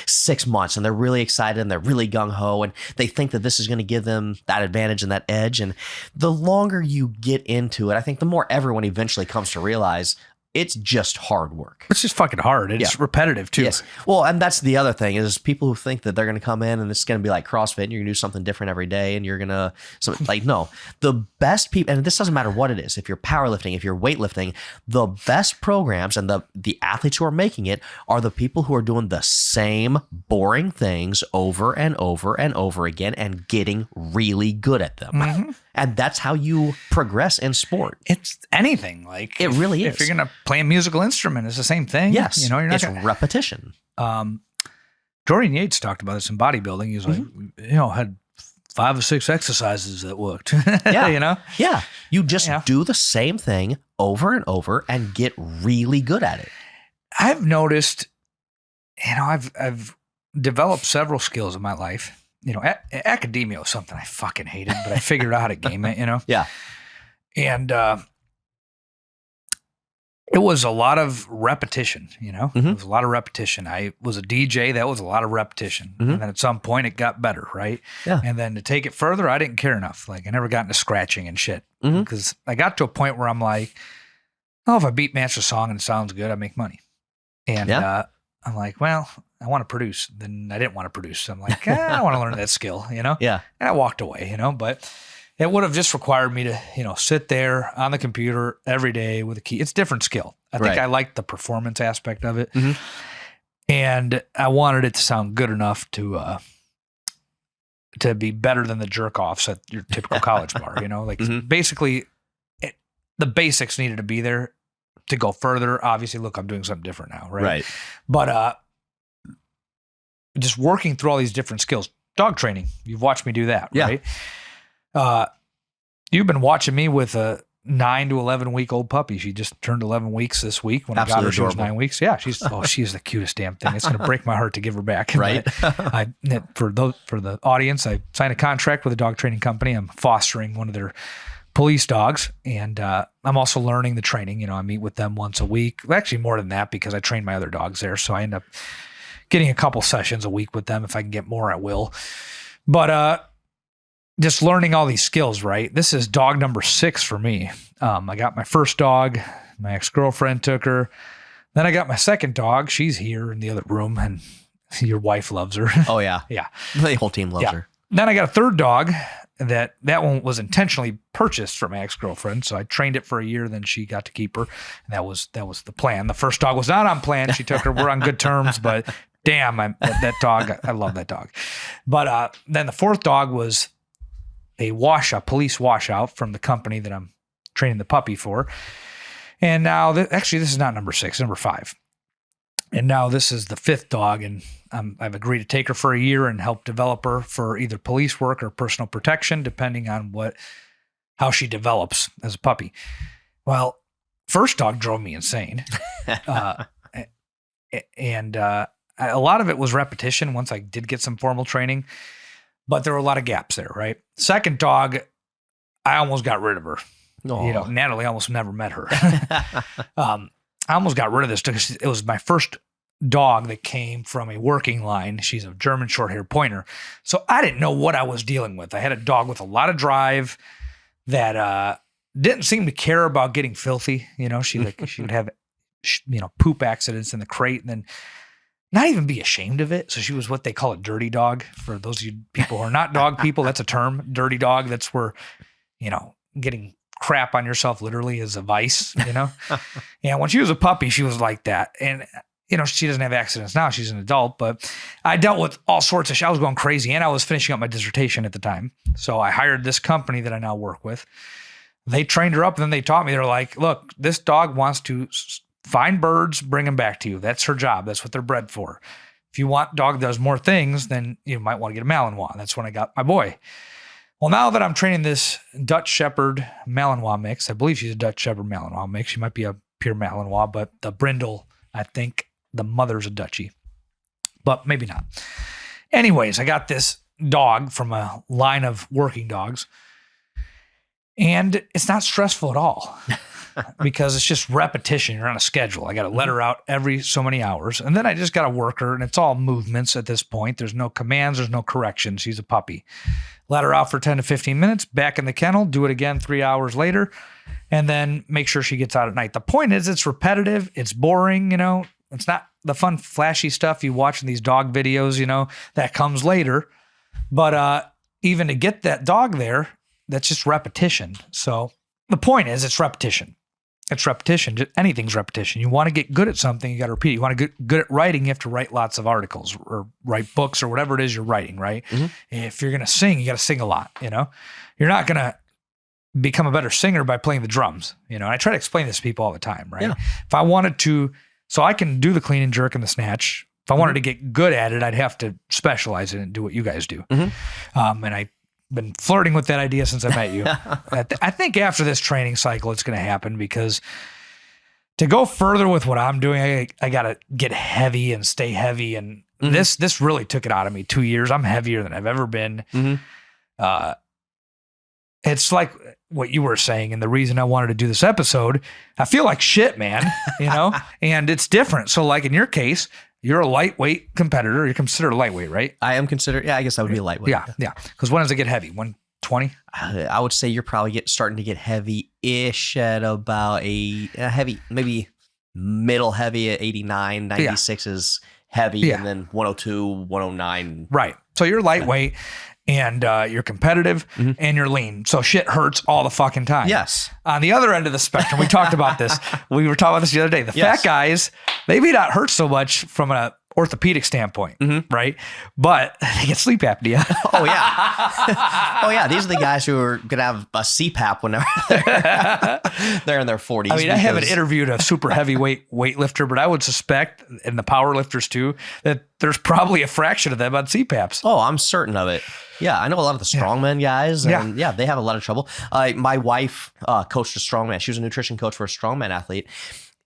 [SPEAKER 2] 6 months and they're really excited and they're really gung ho and they think that this is going to give them that advantage and that edge. And the longer you get into it, I think the more everyone eventually comes to realize it's just hard work.
[SPEAKER 1] It's just fucking hard. It's repetitive too.
[SPEAKER 2] Yes. Well, and that's the other thing is people who think that they're going to come in and it's going to be like CrossFit and you're going to do something different every day and you're going to, no, the best people, and this doesn't matter what it is, if you're powerlifting, if you're weightlifting, the best programs and the athletes who are making it are the people who are doing the same boring things over and over and over again and getting really good at them. And that's how you progress in sport.
[SPEAKER 1] It's anything. Like
[SPEAKER 2] it really is.
[SPEAKER 1] If you're going to play a musical instrument, it's the same thing.
[SPEAKER 2] Yes.
[SPEAKER 1] You're
[SPEAKER 2] not repetition.
[SPEAKER 1] Dorian Yates talked about this in bodybuilding. He was like, had 5 or 6 exercises that worked.
[SPEAKER 2] Yeah. Yeah. You just do the same thing over and over and get really good at it.
[SPEAKER 1] I've noticed, I've developed several skills in my life. Academia was something I fucking hated, but I figured out how to game it,
[SPEAKER 2] Yeah.
[SPEAKER 1] And it was a lot of repetition, It was a lot of repetition. I was a DJ. That was a lot of repetition. And then at some point it got better, right?
[SPEAKER 2] Yeah.
[SPEAKER 1] And then to take it further, I didn't care enough. Like I never got into scratching and shit because I got to a point where I'm like, if I beat match a song and it sounds good, I make money. And
[SPEAKER 2] Yeah.
[SPEAKER 1] I'm like, well, I want to produce. Then I didn't want to produce. So I'm like, I want to learn that skill,
[SPEAKER 2] Yeah.
[SPEAKER 1] And I walked away, but it would have just required me to, sit there on the computer every day with a key. It's a different skill. I think
[SPEAKER 2] Right.
[SPEAKER 1] I liked the performance aspect of it.
[SPEAKER 2] Mhm.
[SPEAKER 1] And I wanted it to sound good enough to be better than the jerk offs at your typical college bar, like
[SPEAKER 2] Mhm.
[SPEAKER 1] basically the basics needed to be there to go further. Obviously, look, I'm doing something different now. Right. But just working through all these different skills, dog training, you've watched me do that.
[SPEAKER 2] Yeah.
[SPEAKER 1] Right. You've been watching me with a 9 to 11 week old puppy. She just turned 11 weeks this week. When I got her, she was 9 weeks. Yeah. She is the cutest damn thing. It's going to break my heart to give her back.
[SPEAKER 2] Right.
[SPEAKER 1] For the audience, I signed a contract with a dog training company. I'm fostering one of their police dogs. And I'm also learning the training. I meet with them once a week. Well, actually more than that, because I train my other dogs there. So I end up getting a couple sessions a week with them. If I can get more, I will. But just learning all these skills, right? This is dog number 6 for me. I got my first dog. My ex-girlfriend took her. Then I got my second dog. She's here in the other room, and your wife loves her.
[SPEAKER 2] Oh, yeah.
[SPEAKER 1] Yeah.
[SPEAKER 2] The whole team loves her.
[SPEAKER 1] Then I got a third dog. That one was intentionally purchased from my ex-girlfriend. So I trained it for a year. Then she got to keep her. And that was the plan. The first dog was not on plan. She took her. We're on good terms, but damn, that dog, I love that dog. But then the fourth dog was a police washout from the company that I'm training the puppy for. And now, actually, this is not number 6, number 5. And now this is the 5th dog, and I've agreed to take her for a year and help develop her for either police work or personal protection, depending on how she develops as a puppy. Well, first dog drove me insane. And a lot of it was repetition once I did get some formal training, but there were a lot of gaps there, right? Second dog, I almost got rid of her.
[SPEAKER 2] Aww.
[SPEAKER 1] Natalie almost never met her. I almost got rid of this because it was my first dog that came from a working line. She's a German short-hair pointer. So I didn't know what I was dealing with. I had a dog with a lot of drive that didn't seem to care about getting filthy. She would have poop accidents in the crate and then not even be ashamed of it. So she was what they call a dirty dog. For those of you people who are not dog people, that's a term, dirty dog. That's where, getting crap on yourself literally is a vice, And when she was a puppy, she was like that. And, she doesn't have accidents now. She's an adult, but I dealt with all sorts of shit. I was going crazy and I was finishing up my dissertation at the time. So I hired this company that I now work with. They trained her up and then they taught me, they're like, look, this dog wants to find birds, bring them back to you. That's her job. That's what they're bred for. If you want dog that does more things, then you might want to get a Malinois. That's when I got my boy. Well, now that I'm training this Dutch Shepherd Malinois mix, I believe she's a Dutch Shepherd Malinois mix. She might be a pure Malinois, but the brindle, I think the mother's a Dutchie, but maybe not. Anyways, I got this dog from a line of working dogs, and it's not stressful at all because it's just repetition. You're on a schedule. I got to let her out every so many hours, and then I just got to work her, and it's all movements at this point. There's no commands. There's no corrections. She's a puppy. Let her out for 10 to 15 minutes, back in the kennel, do it again 3 hours later, and then make sure she gets out at night. The point is it's repetitive. It's boring, It's not the fun, flashy stuff you watch in these dog videos, that comes later. But even to get that dog there, that's just repetition. So the point is it's repetition. It's repetition. Anything's repetition. You want to get good at something, you got to repeat it. You want to get good at writing, you have to write lots of articles or write books or whatever it is you're writing, right? Mm-hmm. If you're going to sing, you got to sing a lot, You're not going to become a better singer by playing the drums, And I try to explain this to people all the time, right? Yeah. If I wanted to, so I can do the clean and jerk and the snatch. If I wanted to get good at it, I'd have to specialize in it and do what you guys do. Mm-hmm. And I've been flirting with that idea since I met you. I think after this training cycle, it's going to happen because to go further with what I'm doing, I got to get heavy and stay heavy. And this really took it out of me. 2 years. I'm heavier than I've ever been. Mm-hmm. It's like what you were saying. And the reason I wanted to do this episode, I feel like shit, man, and it's different. So like in your case, you're a lightweight competitor. You're considered a lightweight, right?
[SPEAKER 2] I am considered. Yeah, I guess I would be a lightweight.
[SPEAKER 1] Yeah. Because when does it get heavy? 120?
[SPEAKER 2] I would say you're probably starting to get heavy-ish at about a heavy, maybe middle heavy at 89, 96 is heavy, and then 102, 109.
[SPEAKER 1] Right. So you're lightweight and you're competitive and you're lean. So shit hurts all the fucking time.
[SPEAKER 2] Yes.
[SPEAKER 1] On the other end of the spectrum, we talked about this. We were talking about this the other day. The fat guys, they may not hurt so much from an orthopedic standpoint, right? But they get sleep apnea.
[SPEAKER 2] Oh, yeah. Oh, yeah. These are the guys who are going to have a CPAP whenever they're in their 40s.
[SPEAKER 1] I mean, I haven't interviewed a super heavyweight weightlifter, but I would suspect, and the power lifters too, that there's probably a fraction of them on CPAPs.
[SPEAKER 2] Oh, I'm certain of it. Yeah, I know a lot of the strongman guys, and they have a lot of trouble. My wife coached a strongman. She was a nutrition coach for a strongman athlete.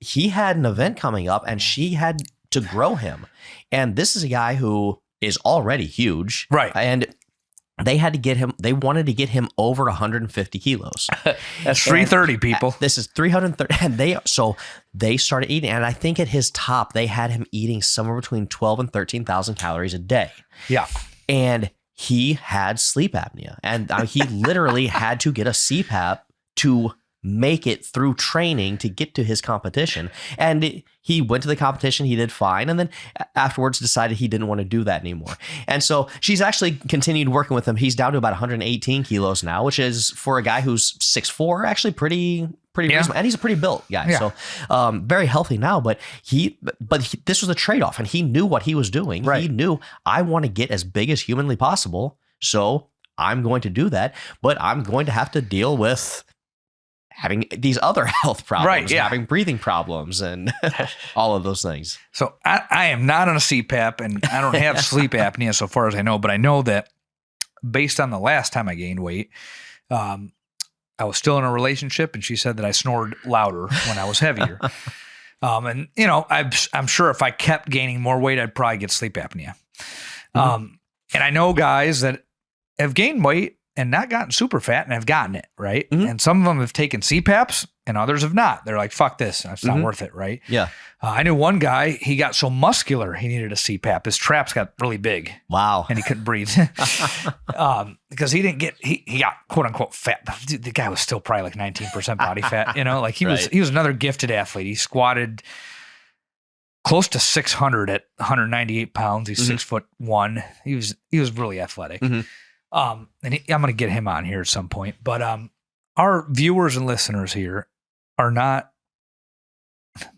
[SPEAKER 2] He had an event coming up, and she had to grow him. And this is a guy who is already huge.
[SPEAKER 1] Right.
[SPEAKER 2] And they wanted to get him over 150 kilos.
[SPEAKER 1] That's 330 people.
[SPEAKER 2] This is 330. And they started eating. And I think at his top, they had him eating somewhere between 12 and 13,000 calories a day.
[SPEAKER 1] Yeah.
[SPEAKER 2] And he had sleep apnea. And he literally had to get a CPAP to make it through training to get to his competition. And he went to the competition, he did fine, and then afterwards decided he didn't want to do that anymore. And so she's actually continued working with him. He's down to about 118 kilos now, which is, for a guy who's 6'4", actually pretty reasonable. And he's a pretty built guy. Yeah. So very healthy now, but this was a trade-off, and he knew what he was doing. Right. He knew, I want to get as big as humanly possible, so I'm going to do that, but I'm going to have to deal with having these other health problems, having breathing problems, and all of those things.
[SPEAKER 1] So I am not on a CPAP, and I don't have sleep apnea so far as I know, but I know that based on the last time I gained weight, I was still in a relationship, and she said that I snored louder when I was heavier. And you know, I'm sure if I kept gaining more weight, I'd probably get sleep apnea. And I know guys that have gained weight and not gotten super fat and have gotten it, right? And some of them have taken CPAPs and others have not. They're like, fuck this. It's not worth it, right? Yeah. I knew one guy, he got so muscular, he needed a CPAP. His traps got really big.
[SPEAKER 2] Wow.
[SPEAKER 1] And he couldn't breathe. Because he got quote unquote fat. The guy was still probably like 19% body fat, you know, like he was another gifted athlete. He squatted close to 600 at 198 pounds. He's 6'1". He was really athletic. And I'm going to get him on here at some point, but our viewers and listeners here are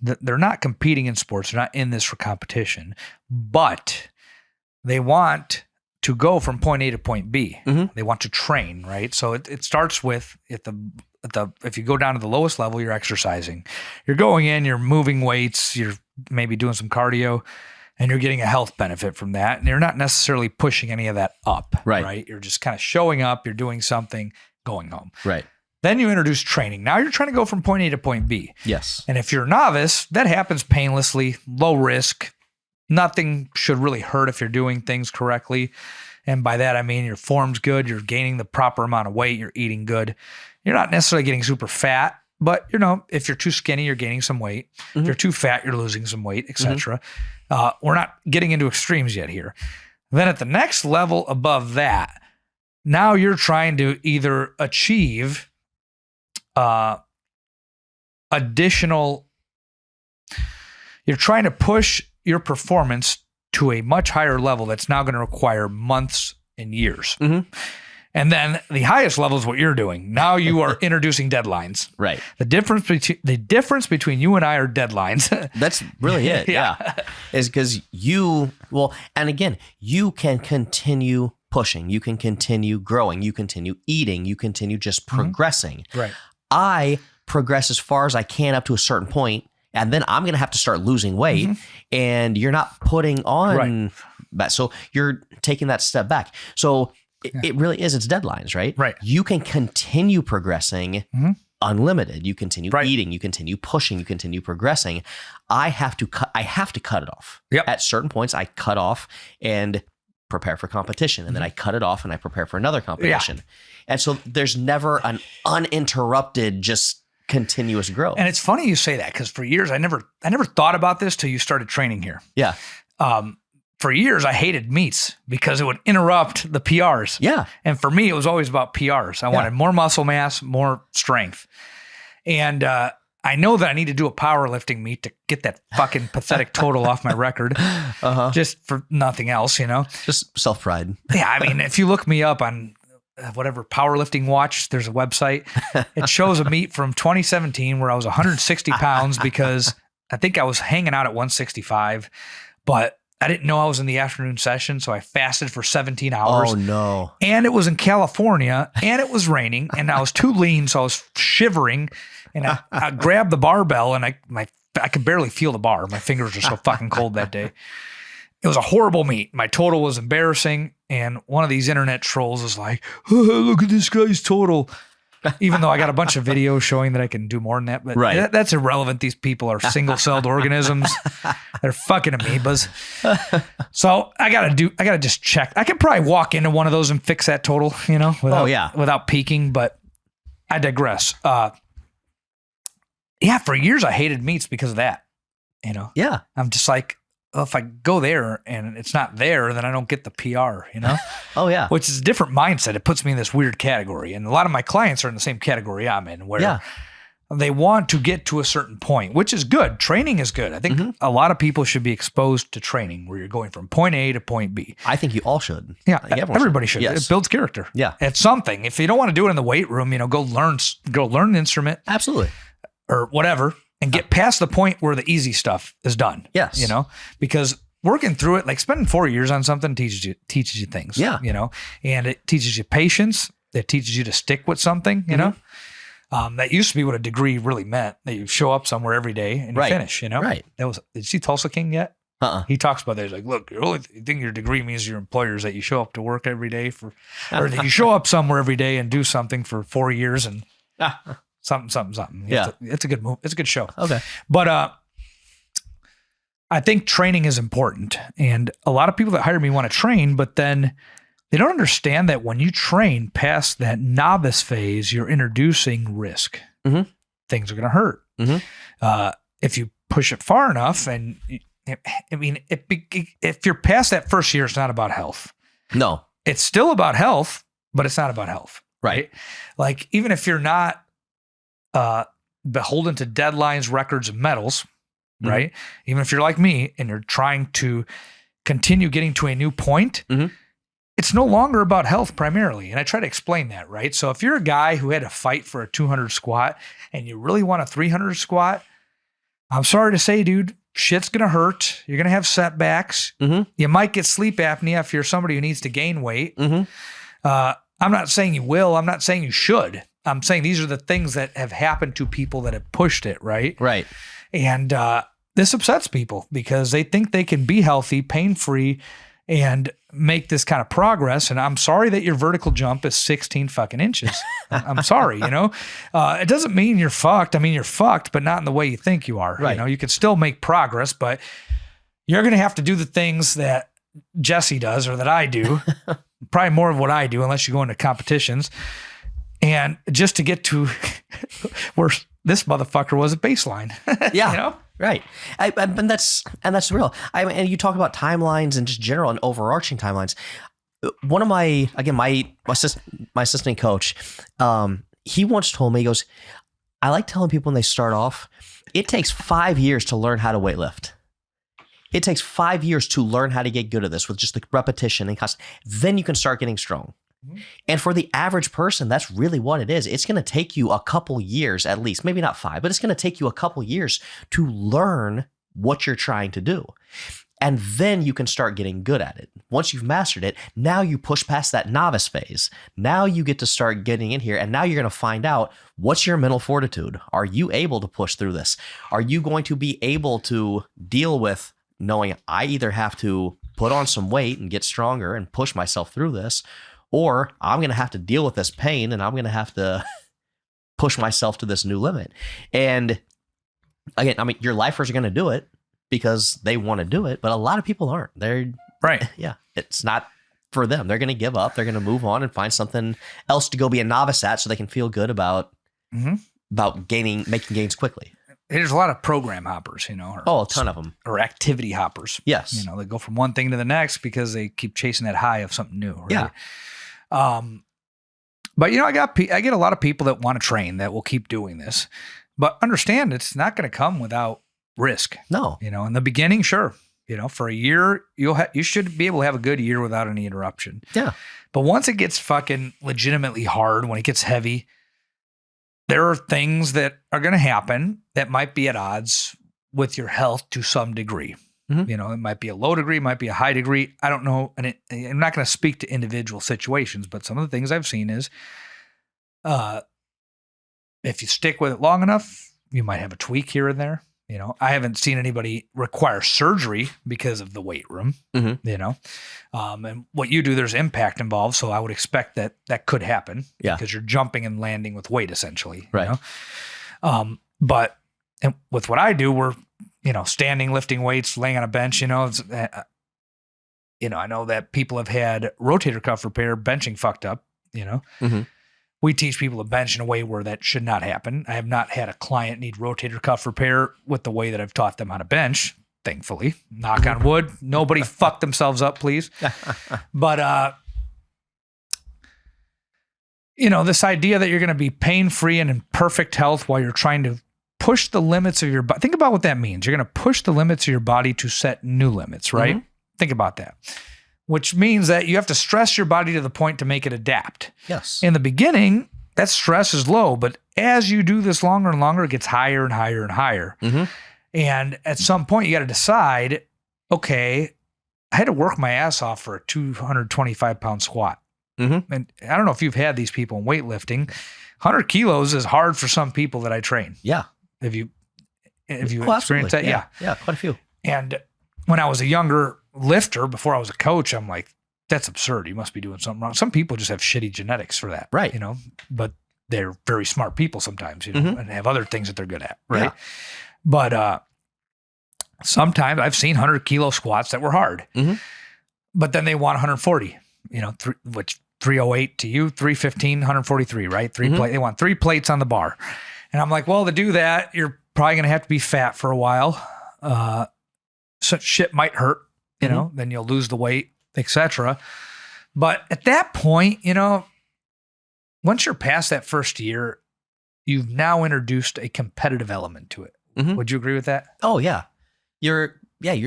[SPEAKER 1] they're not competing in sports. They're not in this for competition, but they want to go from point A to point B. They want to train, right? So it starts with if you go down to the lowest level, you're exercising. You're going in, you're moving weights, you're maybe doing some cardio, and you're getting a health benefit from that. And you're not necessarily pushing any of that up, right? You're just kind of showing up, you're doing something, going home. Right. Then you introduce training. Now you're trying to go from point A to point B. Yes. And if you're a novice, that happens painlessly, low risk. Nothing should really hurt if you're doing things correctly. And by that, I mean your form's good, you're gaining the proper amount of weight, you're eating good. You're not necessarily getting super fat, but you know, if you're too skinny, you're gaining some weight. If you're too fat, you're losing some weight, etc. We're not getting into extremes yet here. Then at the next level above that, now you're trying to either achieve you're trying to push your performance to a much higher level that's now going to require months and years. And then the highest level is what you're doing. Now you are introducing deadlines. Right. The difference between you and I are deadlines.
[SPEAKER 2] That's really it. Yeah. Is because and again, you can continue pushing, you can continue growing, you continue eating, you continue just progressing. Right. I progress as far as I can up to a certain point, and then I'm going to have to start losing weight, and you're not putting on that. So you're taking that step back. So it really is, it's deadlines, right? Right. You can continue progressing unlimited. You continue eating, you continue pushing, you continue progressing. I have to cut it off. Yep. At certain points, I cut off and prepare for competition. And then I cut it off and I prepare for another competition. And so there's never an uninterrupted, just continuous growth.
[SPEAKER 1] And it's funny you say that, because for years, I never thought about this till you started training here. Yeah. For years, I hated meets because it would interrupt the PRs. Yeah. And for me, it was always about PRs. I wanted more muscle mass, more strength. And I know that I need to do a powerlifting meet to get that fucking pathetic total off my record, just for nothing else,
[SPEAKER 2] Just self-pride.
[SPEAKER 1] Yeah, I mean, if you look me up on whatever powerlifting watch, there's a website. It shows a meet from 2017 where I was 160 pounds because I think I was hanging out at 165, but I didn't know I was in the afternoon session, so I fasted for 17 hours.
[SPEAKER 2] Oh, no.
[SPEAKER 1] And it was in California, and it was raining, and I was too lean, so I was shivering, and I grabbed the barbell, and I could barely feel the bar. My fingers were so fucking cold that day. It was a horrible meet. My total was embarrassing, and one of these internet trolls is like, oh, look at this guy's total. Even though I got a bunch of videos showing that I can do more than that, but that's irrelevant. These people are single-celled organisms. They're fucking amoebas. So I gotta just check. I could probably walk into one of those and fix that total, without peeking, but I digress. For years I hated meets because of that,
[SPEAKER 2] Yeah.
[SPEAKER 1] I'm just like, well, if I go there and it's not there, then I don't get the PR,
[SPEAKER 2] Oh, yeah.
[SPEAKER 1] Which is a different mindset. It puts me in this weird category. And a lot of my clients are in the same category I'm in, where they want to get to a certain point, which is good. Training is good. I think a lot of people should be exposed to training where you're going from point A to point B.
[SPEAKER 2] I think you all should.
[SPEAKER 1] Yeah, everybody should.
[SPEAKER 2] Yes.
[SPEAKER 1] It builds character.
[SPEAKER 2] Yeah.
[SPEAKER 1] It's something. If you don't want to do it in the weight room, go learn an instrument.
[SPEAKER 2] Absolutely.
[SPEAKER 1] Or whatever. And get past the point where the easy stuff is done.
[SPEAKER 2] Yes.
[SPEAKER 1] Because working through it, like spending 4 years on something teaches you things.
[SPEAKER 2] Yeah.
[SPEAKER 1] And it teaches you patience. It teaches you to stick with something, that used to be what a degree really meant, that you show up somewhere every day and you finish,
[SPEAKER 2] Right.
[SPEAKER 1] Did you see Tulsa King yet? He talks about that. He's like, look, the only thing your degree means to your employer is that you show up to work every day or that you show up somewhere every day and do something for 4 years and something.
[SPEAKER 2] Yeah.
[SPEAKER 1] It's a good move. It's a good show.
[SPEAKER 2] Okay.
[SPEAKER 1] But I think training is important. And a lot of people that hire me want to train, but then they don't understand that when you train past that novice phase, you're introducing risk.
[SPEAKER 2] Mm-hmm.
[SPEAKER 1] Things are going to hurt.
[SPEAKER 2] Mm-hmm.
[SPEAKER 1] If you push it far enough, and if you're past that first year, it's not about health.
[SPEAKER 2] No.
[SPEAKER 1] It's still about health, but it's not about health. Right? Like, even if you're not beholden to deadlines, records, and medals, right? Even if you're like me and you're trying to continue getting to a new point, it's no longer about health primarily. And I try to explain that, right? So if you're a guy who had to fight for a 200 squat and you really want a 300 squat, I'm sorry to say, dude, shit's going to hurt. You're going to have setbacks. You might get sleep apnea if you're somebody who needs to gain weight. I'm not saying you will. I'm not saying you should. I'm saying these are the things that have happened to people that have pushed it, right?
[SPEAKER 2] Right.
[SPEAKER 1] And this upsets people because they think they can be healthy, pain-free, and make this kind of progress. And I'm sorry that your vertical jump is 16 fucking inches. I'm sorry, it doesn't mean you're fucked. I mean, you're fucked, but not in the way you think you are.
[SPEAKER 2] Right.
[SPEAKER 1] You can still make progress, but you're going to have to do the things that Jesse does or that I do. Probably more of what I do, unless you go into competitions. And just to get to where this motherfucker was at baseline.
[SPEAKER 2] Yeah. Right. And that's real. And you talk about timelines and just general and overarching timelines. One of my assistant coach, he once told me, he goes, I like telling people when they start off, it takes 5 years to learn how to weightlift. It takes 5 years to learn how to get good at this with just the repetition and constant. Then you can start getting strong. And for the average person, that's really what it is. It's going to take you a couple years at least, maybe not 5, but it's going to take you a couple years to learn what you're trying to do. And then you can start getting good at it. Once you've mastered it, now you push past that novice phase. Now you get to start getting in here, and now you're going to find out, what's your mental fortitude? Are you able to push through this? Are you going to be able to deal with knowing I either have to put on some weight and get stronger and push myself through this, or I'm going to have to deal with this pain and I'm going to have to push myself to this new limit. And again, I mean, your lifers are going to do it because they want to do it, but a lot of people aren't. They're
[SPEAKER 1] right.
[SPEAKER 2] Yeah. It's not for them. They're going to give up. They're going to move on and find something else to go be a novice at so they can feel good about making gains quickly.
[SPEAKER 1] There's a lot of program hoppers,
[SPEAKER 2] a ton of them.
[SPEAKER 1] Or activity hoppers.
[SPEAKER 2] Yes.
[SPEAKER 1] They go from one thing to the next because they keep chasing that high of something new. Right?
[SPEAKER 2] Yeah.
[SPEAKER 1] But I get a lot of people that want to train that will keep doing this. But understand it's not going to come without risk.
[SPEAKER 2] No.
[SPEAKER 1] In the beginning, sure. For a year, you should be able to have a good year without any interruption.
[SPEAKER 2] Yeah.
[SPEAKER 1] But once it gets fucking legitimately hard, when it gets heavy, there are things that are going to happen that might be at odds with your health to some degree.
[SPEAKER 2] Mm-hmm.
[SPEAKER 1] It might be a low degree, might be a high degree. I don't know. And I'm not going to speak to individual situations, but some of the things I've seen is if you stick with it long enough, you might have a tweak here and there. I haven't seen anybody require surgery because of the weight room, and what you do, there's impact involved. So I would expect that could happen because you're jumping and landing with weight essentially,
[SPEAKER 2] right.
[SPEAKER 1] But with what I do, we're, standing, lifting weights, laying on a bench, I know that people have had rotator cuff repair, benching fucked up,
[SPEAKER 2] Mm-hmm.
[SPEAKER 1] We teach people to bench in a way where that should not happen. I have not had a client need rotator cuff repair with the way that I've taught them how to bench, thankfully. Knock on wood. Nobody fuck themselves up, please. But, this idea that you're going to be pain-free and in perfect health while you're trying to push the limits of your body. Think about what that means. You're going to push the limits of your body to set new limits, right? Mm-hmm. Think about that. Which means that you have to stress your body to the point to make it adapt.
[SPEAKER 2] Yes.
[SPEAKER 1] In the beginning, that stress is low, but as you do this longer and longer, it gets higher and higher and higher.
[SPEAKER 2] Mm-hmm.
[SPEAKER 1] And at some point, you got to decide, okay, I had to work my ass off for a 225-pound squat.
[SPEAKER 2] Mm-hmm.
[SPEAKER 1] And I don't know if you've had these people in weightlifting. 100 kilos is hard for some people that I train.
[SPEAKER 2] Yeah.
[SPEAKER 1] Have you experienced that?
[SPEAKER 2] Yeah. Yeah, quite a few.
[SPEAKER 1] And when I was a younger lifter, before I was a coach, I'm like, that's absurd. You must be doing something wrong. Some people just have shitty genetics for that.
[SPEAKER 2] Right.
[SPEAKER 1] But they're very smart people sometimes,
[SPEAKER 2] Mm-hmm.
[SPEAKER 1] and have other things that they're good at. Right.
[SPEAKER 2] Yeah.
[SPEAKER 1] But sometimes I've seen 100-kilo squats that were hard,
[SPEAKER 2] mm-hmm.
[SPEAKER 1] but then they want 140, which 308 to you, 315, 143, right?
[SPEAKER 2] Mm-hmm.
[SPEAKER 1] They want 3 plates on the bar. And I'm like, well, to do that, you're probably going to have to be fat for a while. So shit might hurt,
[SPEAKER 2] Mm-hmm.
[SPEAKER 1] then you'll lose the weight, etc. But at that point, once you're past that first year, you've now introduced a competitive element to it.
[SPEAKER 2] Mm-hmm.
[SPEAKER 1] Would you agree with that?
[SPEAKER 2] Oh yeah. You're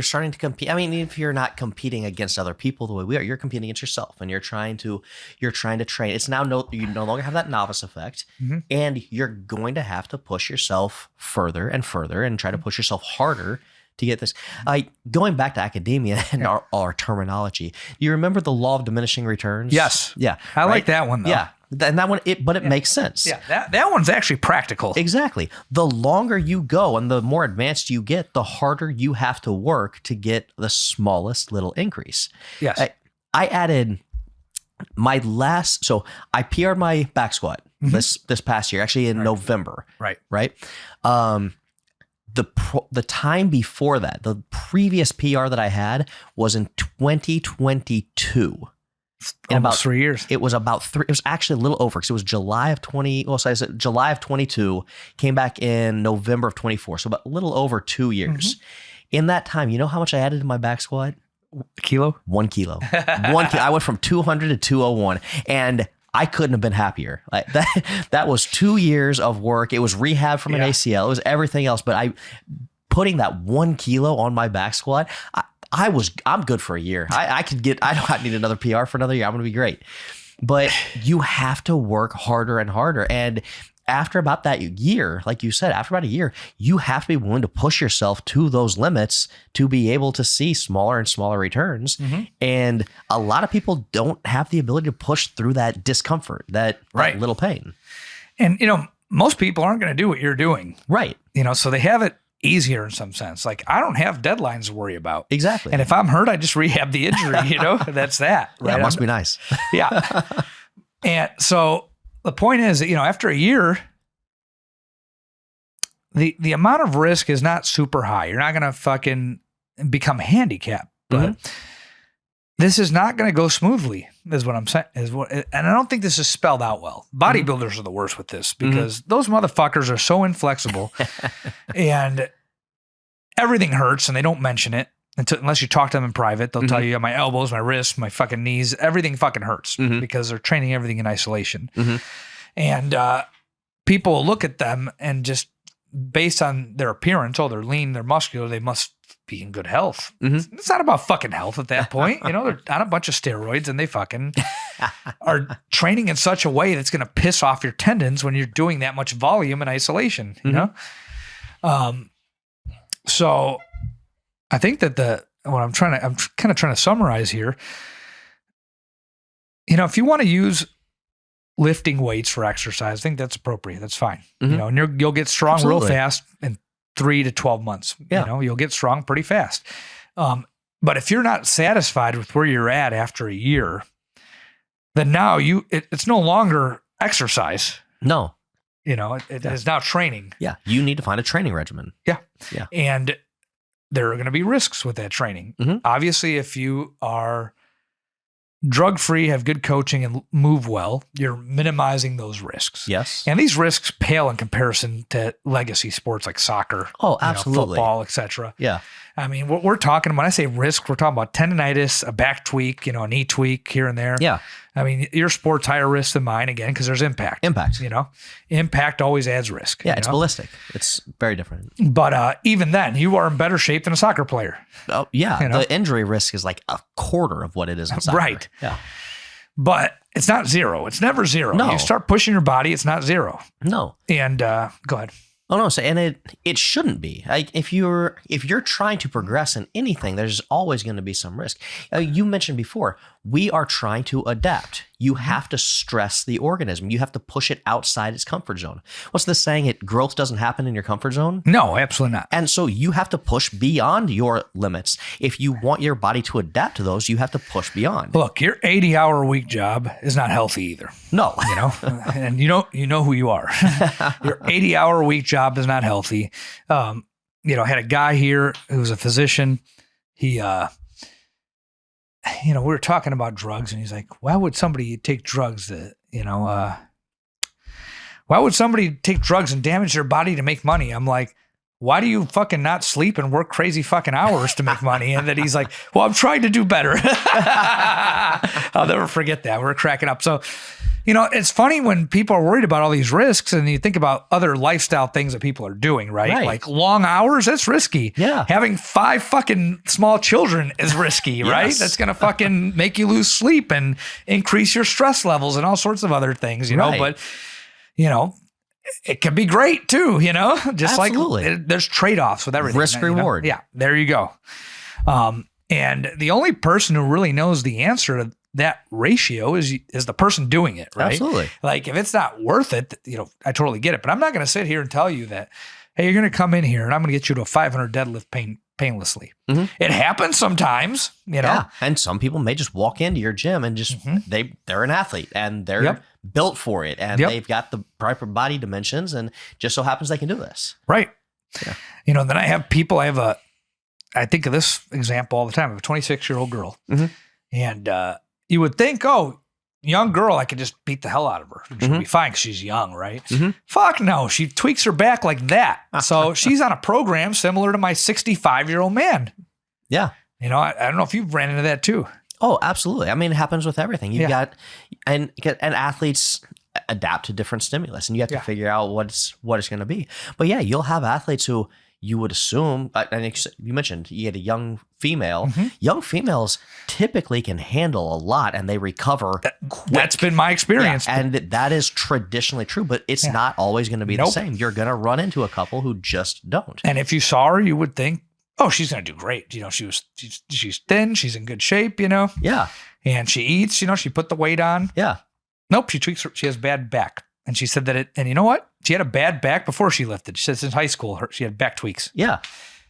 [SPEAKER 2] starting to compete. I mean, if you're not competing against other people the way we are, you're competing against yourself, and you're trying to train. It's now you no longer have that novice effect,
[SPEAKER 1] Mm-hmm.
[SPEAKER 2] and you're going to have to push yourself further and further and try to push yourself harder to get this. Going back to academia and our terminology, you remember the law of diminishing returns?
[SPEAKER 1] Yes.
[SPEAKER 2] Yeah.
[SPEAKER 1] I like that one though.
[SPEAKER 2] Yeah. And that one, it makes sense.
[SPEAKER 1] Yeah. That one's actually practical.
[SPEAKER 2] Exactly. The longer you go and the more advanced you get, the harder you have to work to get the smallest little increase.
[SPEAKER 1] Yes.
[SPEAKER 2] I added my so I PR'd my back squat
[SPEAKER 1] Mm-hmm.
[SPEAKER 2] this past year, actually in November.
[SPEAKER 1] Right.
[SPEAKER 2] Right. The time before that, the previous PR that I had was in 2022. In
[SPEAKER 1] Almost 3 years.
[SPEAKER 2] It was about 3. It was actually a little over because it was July of 20. Well, so I said July of 22. Came back in November of 24. So about a little over 2 years.
[SPEAKER 1] Mm-hmm.
[SPEAKER 2] In that time, you know how much I added to my back squat?
[SPEAKER 1] Kilo?
[SPEAKER 2] 1 kilo. 1 kilo. I went from 200 to 201, and I couldn't have been happier. Like that was 2 years of work. It was rehab from an ACL. It was everything else. But putting that 1 kilo on my back squat, I'm good for a year. I don't need another PR for another year. I'm going to be great. But you have to work harder and harder. And after about that year, like you said, after about a year, you have to be willing to push yourself to those limits to be able to see smaller and smaller returns. Mm-hmm. And a lot of people don't have the ability to push through that discomfort, that little pain.
[SPEAKER 1] And, most people aren't going to do what you're doing.
[SPEAKER 2] Right.
[SPEAKER 1] So they have it easier in some sense. Like, I don't have deadlines to worry about.
[SPEAKER 2] Exactly.
[SPEAKER 1] And if I'm hurt, I just rehab the injury, That's that. Right?
[SPEAKER 2] Yeah, it must be nice.
[SPEAKER 1] Yeah. And so the point is that, after a year, the amount of risk is not super high. You're not going to fucking become handicapped, but this is not going to go smoothly, is what I'm saying. And I don't think this is spelled out well. Bodybuilders are the worst with this because those motherfuckers are so inflexible and everything hurts and they don't mention it unless you talk to them in private. They'll tell you my elbows, my wrists, my fucking knees, everything fucking hurts because they're training everything in isolation. And people will look at them and just based on their appearance, they're lean, they're muscular, they must be in good health.
[SPEAKER 2] Mhm.
[SPEAKER 1] It's not about fucking health at that point. They're on a bunch of steroids and they fucking are training in such a way that's going to piss off your tendons when you're doing that much volume in isolation, you know? So I think that I'm kind of trying to summarize here. If you want to use lifting weights for exercise, I think that's appropriate. That's fine. And you'll get strong real fast in 3 to 12 months.
[SPEAKER 2] Yeah.
[SPEAKER 1] You'll get strong pretty fast. But if you're not satisfied with where you're at after a year, then now it's no longer exercise.
[SPEAKER 2] No.
[SPEAKER 1] It is now training.
[SPEAKER 2] Yeah. You need to find a training regimen.
[SPEAKER 1] Yeah.
[SPEAKER 2] Yeah.
[SPEAKER 1] And there are going to be risks with that training. Obviously, if you are drug-free, have good coaching, and move well, you're minimizing those risks.
[SPEAKER 2] Yes.
[SPEAKER 1] And these risks pale in comparison to legacy sports like soccer,
[SPEAKER 2] Oh, absolutely.
[SPEAKER 1] football, etc.
[SPEAKER 2] Yeah.
[SPEAKER 1] I mean, what we're talking, when I say risk, we're talking about tendonitis, a back tweak, a knee tweak here and there.
[SPEAKER 2] Yeah.
[SPEAKER 1] I mean, your sport's higher risk than mine, again, because there's impact. Impact always adds risk.
[SPEAKER 2] Yeah, it's ballistic. It's very different.
[SPEAKER 1] But even then, you are in better shape than a soccer player.
[SPEAKER 2] Oh, yeah. The injury risk is like a quarter of what it is in soccer.
[SPEAKER 1] Right.
[SPEAKER 2] Yeah.
[SPEAKER 1] But it's not zero. It's never zero.
[SPEAKER 2] No.
[SPEAKER 1] You start pushing your body, it's not zero.
[SPEAKER 2] No.
[SPEAKER 1] And go ahead.
[SPEAKER 2] Oh no, and it shouldn't be. Like if you're trying to progress in anything, there's always going to be some risk. You mentioned before, we are trying to adapt. You have to stress the organism. You have to push it outside its comfort zone. What's the saying? Growth doesn't happen in your comfort zone.
[SPEAKER 1] No, absolutely not.
[SPEAKER 2] And so you have to push beyond your limits. If you want your body to adapt to those, you have to push beyond.
[SPEAKER 1] Look, your 80-hour-a-week job is not healthy either.
[SPEAKER 2] No.
[SPEAKER 1] And you know who you are. Your 80-hour-a-week job is not healthy. I had a guy here who was a physician. He we were talking about drugs, and he's like, why would somebody take drugs why would somebody take drugs and damage their body to make money? I'm like, why do you fucking not sleep and work crazy fucking hours to make money? And then he's like, well, I'm trying to do better. I'll never forget that. We're cracking up. So, it's funny when people are worried about all these risks and you think about other lifestyle things that people are doing, right? Like long hours, that's risky.
[SPEAKER 2] Yeah.
[SPEAKER 1] Having 5 fucking small children is risky, right? That's going to fucking make you lose sleep and increase your stress levels and all sorts of other things, know, but it can be great too, just
[SPEAKER 2] Absolutely.
[SPEAKER 1] like there's trade-offs with everything.
[SPEAKER 2] Risk reward.
[SPEAKER 1] Yeah, there you go. And the only person who really knows the answer to that ratio is the person doing it, right?
[SPEAKER 2] Absolutely.
[SPEAKER 1] Like if it's not worth it, I totally get it. But I'm not going to sit here and tell you that, hey, you're going to come in here and I'm going to get you to a 500 deadlift painlessly. It happens sometimes,
[SPEAKER 2] Yeah. And some people may just walk into your gym and just they're an athlete and they're built for it and they've got the proper body dimensions and just so happens they can do this.
[SPEAKER 1] Right.
[SPEAKER 2] Yeah.
[SPEAKER 1] Then I have people. I think of this example all the time. I have a 26-year-old girl, and you would think, oh, young girl, I could just beat the hell out of her. She'll be fine because she's young, right? Fuck no. She tweaks her back like that. So she's on a program similar to my 65-year-old man.
[SPEAKER 2] Yeah.
[SPEAKER 1] I don't know if you've ran into that too.
[SPEAKER 2] Oh, absolutely. I mean, it happens with everything. You've got, and athletes adapt to different stimulus and you have to figure out what it's going to be. But yeah, you'll have athletes who you would assume, and you mentioned you had a young female. Young females typically can handle a lot and they recover quick.
[SPEAKER 1] That's been my experience.
[SPEAKER 2] Yeah, and that is traditionally true, but it's not always going to be the same. You're going to run into a couple who just don't.
[SPEAKER 1] And if you saw her, you would think, oh, she's going to do great. She's thin. She's in good shape,
[SPEAKER 2] Yeah.
[SPEAKER 1] And she eats, she put the weight on.
[SPEAKER 2] Yeah.
[SPEAKER 1] Nope. She has bad back. And she said that and you know what? She had a bad back before she lifted. She said since high school, she had back tweaks.
[SPEAKER 2] Yeah.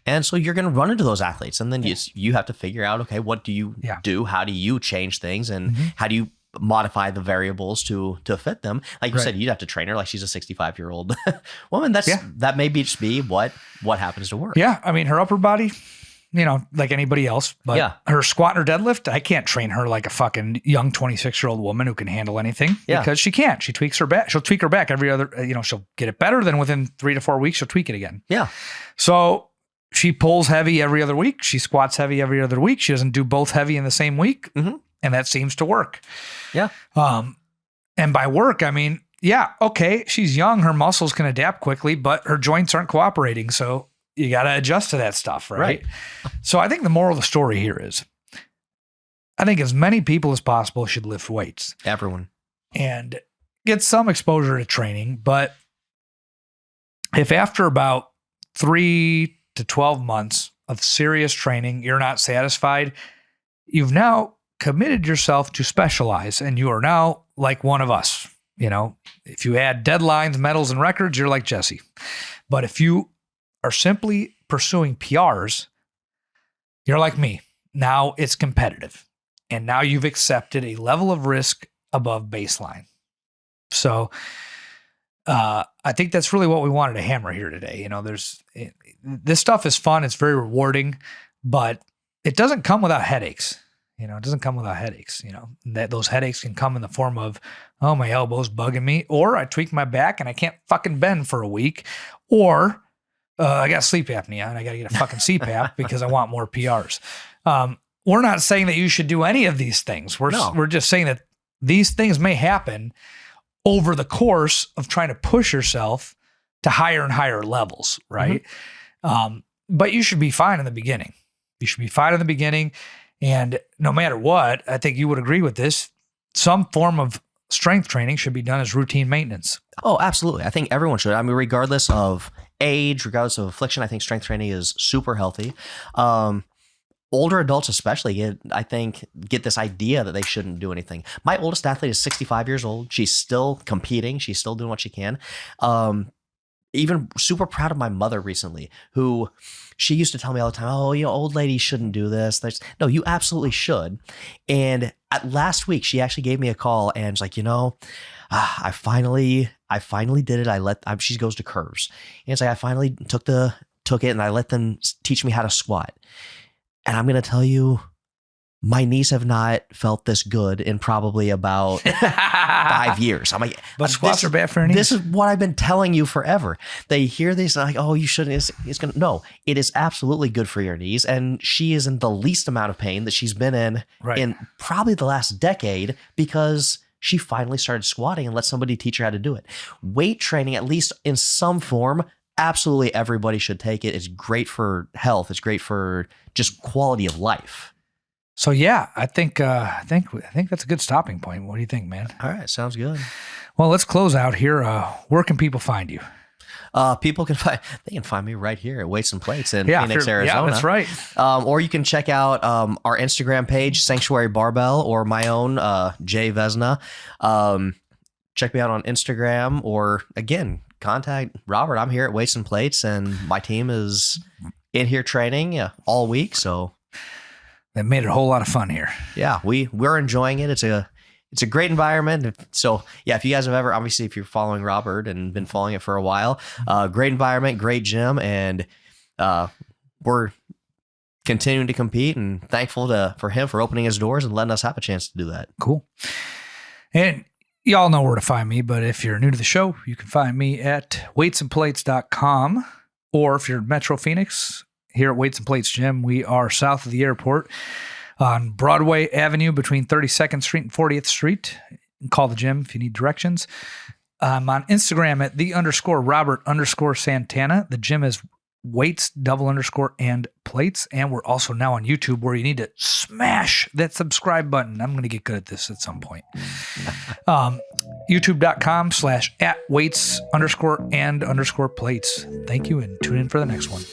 [SPEAKER 2] And so you're going to run into those athletes and then you have to figure out, okay, what do you do? How do you change things? And how do you modify the variables to fit them? Like you said, you'd have to train her like she's a 65-year-old woman. That may just be what happens to work.
[SPEAKER 1] Yeah. I mean, her upper body, like anybody else, but her squat and her deadlift, I can't train her like a fucking young 26-year-old woman who can handle anything because she can't. She tweaks her back. She'll tweak her back every other, she'll get it better. Then within 3 to 4 weeks, she'll tweak it again. Yeah. So she pulls heavy every other week. She squats heavy every other week. She doesn't do both heavy in the same week. And that seems to work. Yeah. And by work, I mean, yeah, okay, she's young, her muscles can adapt quickly, but her joints aren't cooperating. So you got to adjust to that stuff, right? So I think the moral of the story here is I think as many people as possible should lift weights.
[SPEAKER 2] Everyone.
[SPEAKER 1] And get some exposure to training. But if after about 3 to 12 months of serious training, you're not satisfied, you've now committed yourself to specialize and you are now like one of us. You know, if you add deadlines, medals, and records, you're like Jesse. But if you are simply pursuing PRs, you're like me. Now it's competitive. And now you've accepted a level of risk above baseline. So I think that's really what we wanted to hammer here today. You know, this stuff is fun. It's very rewarding, but it doesn't come without headaches. You know, it doesn't come without headaches. You know, that those headaches can come in the form of, oh, my elbow's bugging me, or I tweak my back and I can't fucking bend for a week, or I got sleep apnea and I got to get a fucking CPAP because I want more PRs. We're not saying that you should do any of these things. We're just saying that these things may happen over the course of trying to push yourself to higher and higher levels, right? Mm-hmm. But you should be fine in the beginning. You should be fine in the beginning. And no matter what, I think you would agree with this, some form of strength training should be done as routine maintenance.
[SPEAKER 2] Oh, absolutely. I think everyone should. I mean, regardless of age, regardless of affliction, I think strength training is super healthy. Older adults especially get this idea that they shouldn't do anything. My oldest athlete is 65 years old. She's still competing. She's still doing what she can. Even super proud of my mother recently, who she used to tell me all the time, oh, you know, old ladies shouldn't do this. No, you absolutely should. And last week, she actually gave me a call and was like, you know, I finally did it. She goes to curves. And it's like, I finally took it and I let them teach me how to squat. And I'm going to tell you, my knees have not felt this good in probably about 5 years. I'm like,
[SPEAKER 1] but squats are bad for your knees.
[SPEAKER 2] This is what I've been telling you forever. They hear this like, oh, you shouldn't. It's going to, no, it is absolutely good for your knees. And she is in the least amount of pain that she's been in probably the last decade because she finally started squatting and let somebody teach her how to do it. Weight training, at least in some form, absolutely everybody should take it. It's great for health. It's great for just quality of life.
[SPEAKER 1] So yeah, I think that's a good stopping point. What do you think, man?
[SPEAKER 2] All right, sounds good.
[SPEAKER 1] Well, let's close out here. Where can people find you?
[SPEAKER 2] People can find me right here at Weights and Plates in Phoenix, Arizona.
[SPEAKER 1] Yeah, that's right.
[SPEAKER 2] Or you can check out our Instagram page, Sanctuary Barbell, or my own, Jay Vezina. Check me out on Instagram, or again, contact Robert. I'm here at Weights and Plates, and my team is in here training all week. So
[SPEAKER 1] that made it a whole lot of fun here.
[SPEAKER 2] Yeah, we're enjoying it. It's a great environment. So yeah, if you guys have ever, obviously, if you're following Robert and been following it for a while, great environment, great gym, and we're continuing to compete and thankful for him for opening his doors and letting us have a chance to do that.
[SPEAKER 1] Cool. And y'all know where to find me, but if you're new to the show, you can find me at weightsandplates.com, or if you're in Metro Phoenix, here at Weights and Plates Gym, we are south of the airport on Broadway Avenue between 32nd Street and 40th Street. You can call the gym if you need directions. I'm on Instagram at _Robert_Santana. The gym is weights _and plates. And we're also now on YouTube, where you need to smash that subscribe button. I'm going to get good at this at some point. YouTube.com/@weights_and_plates. Thank you, and tune in for the next one.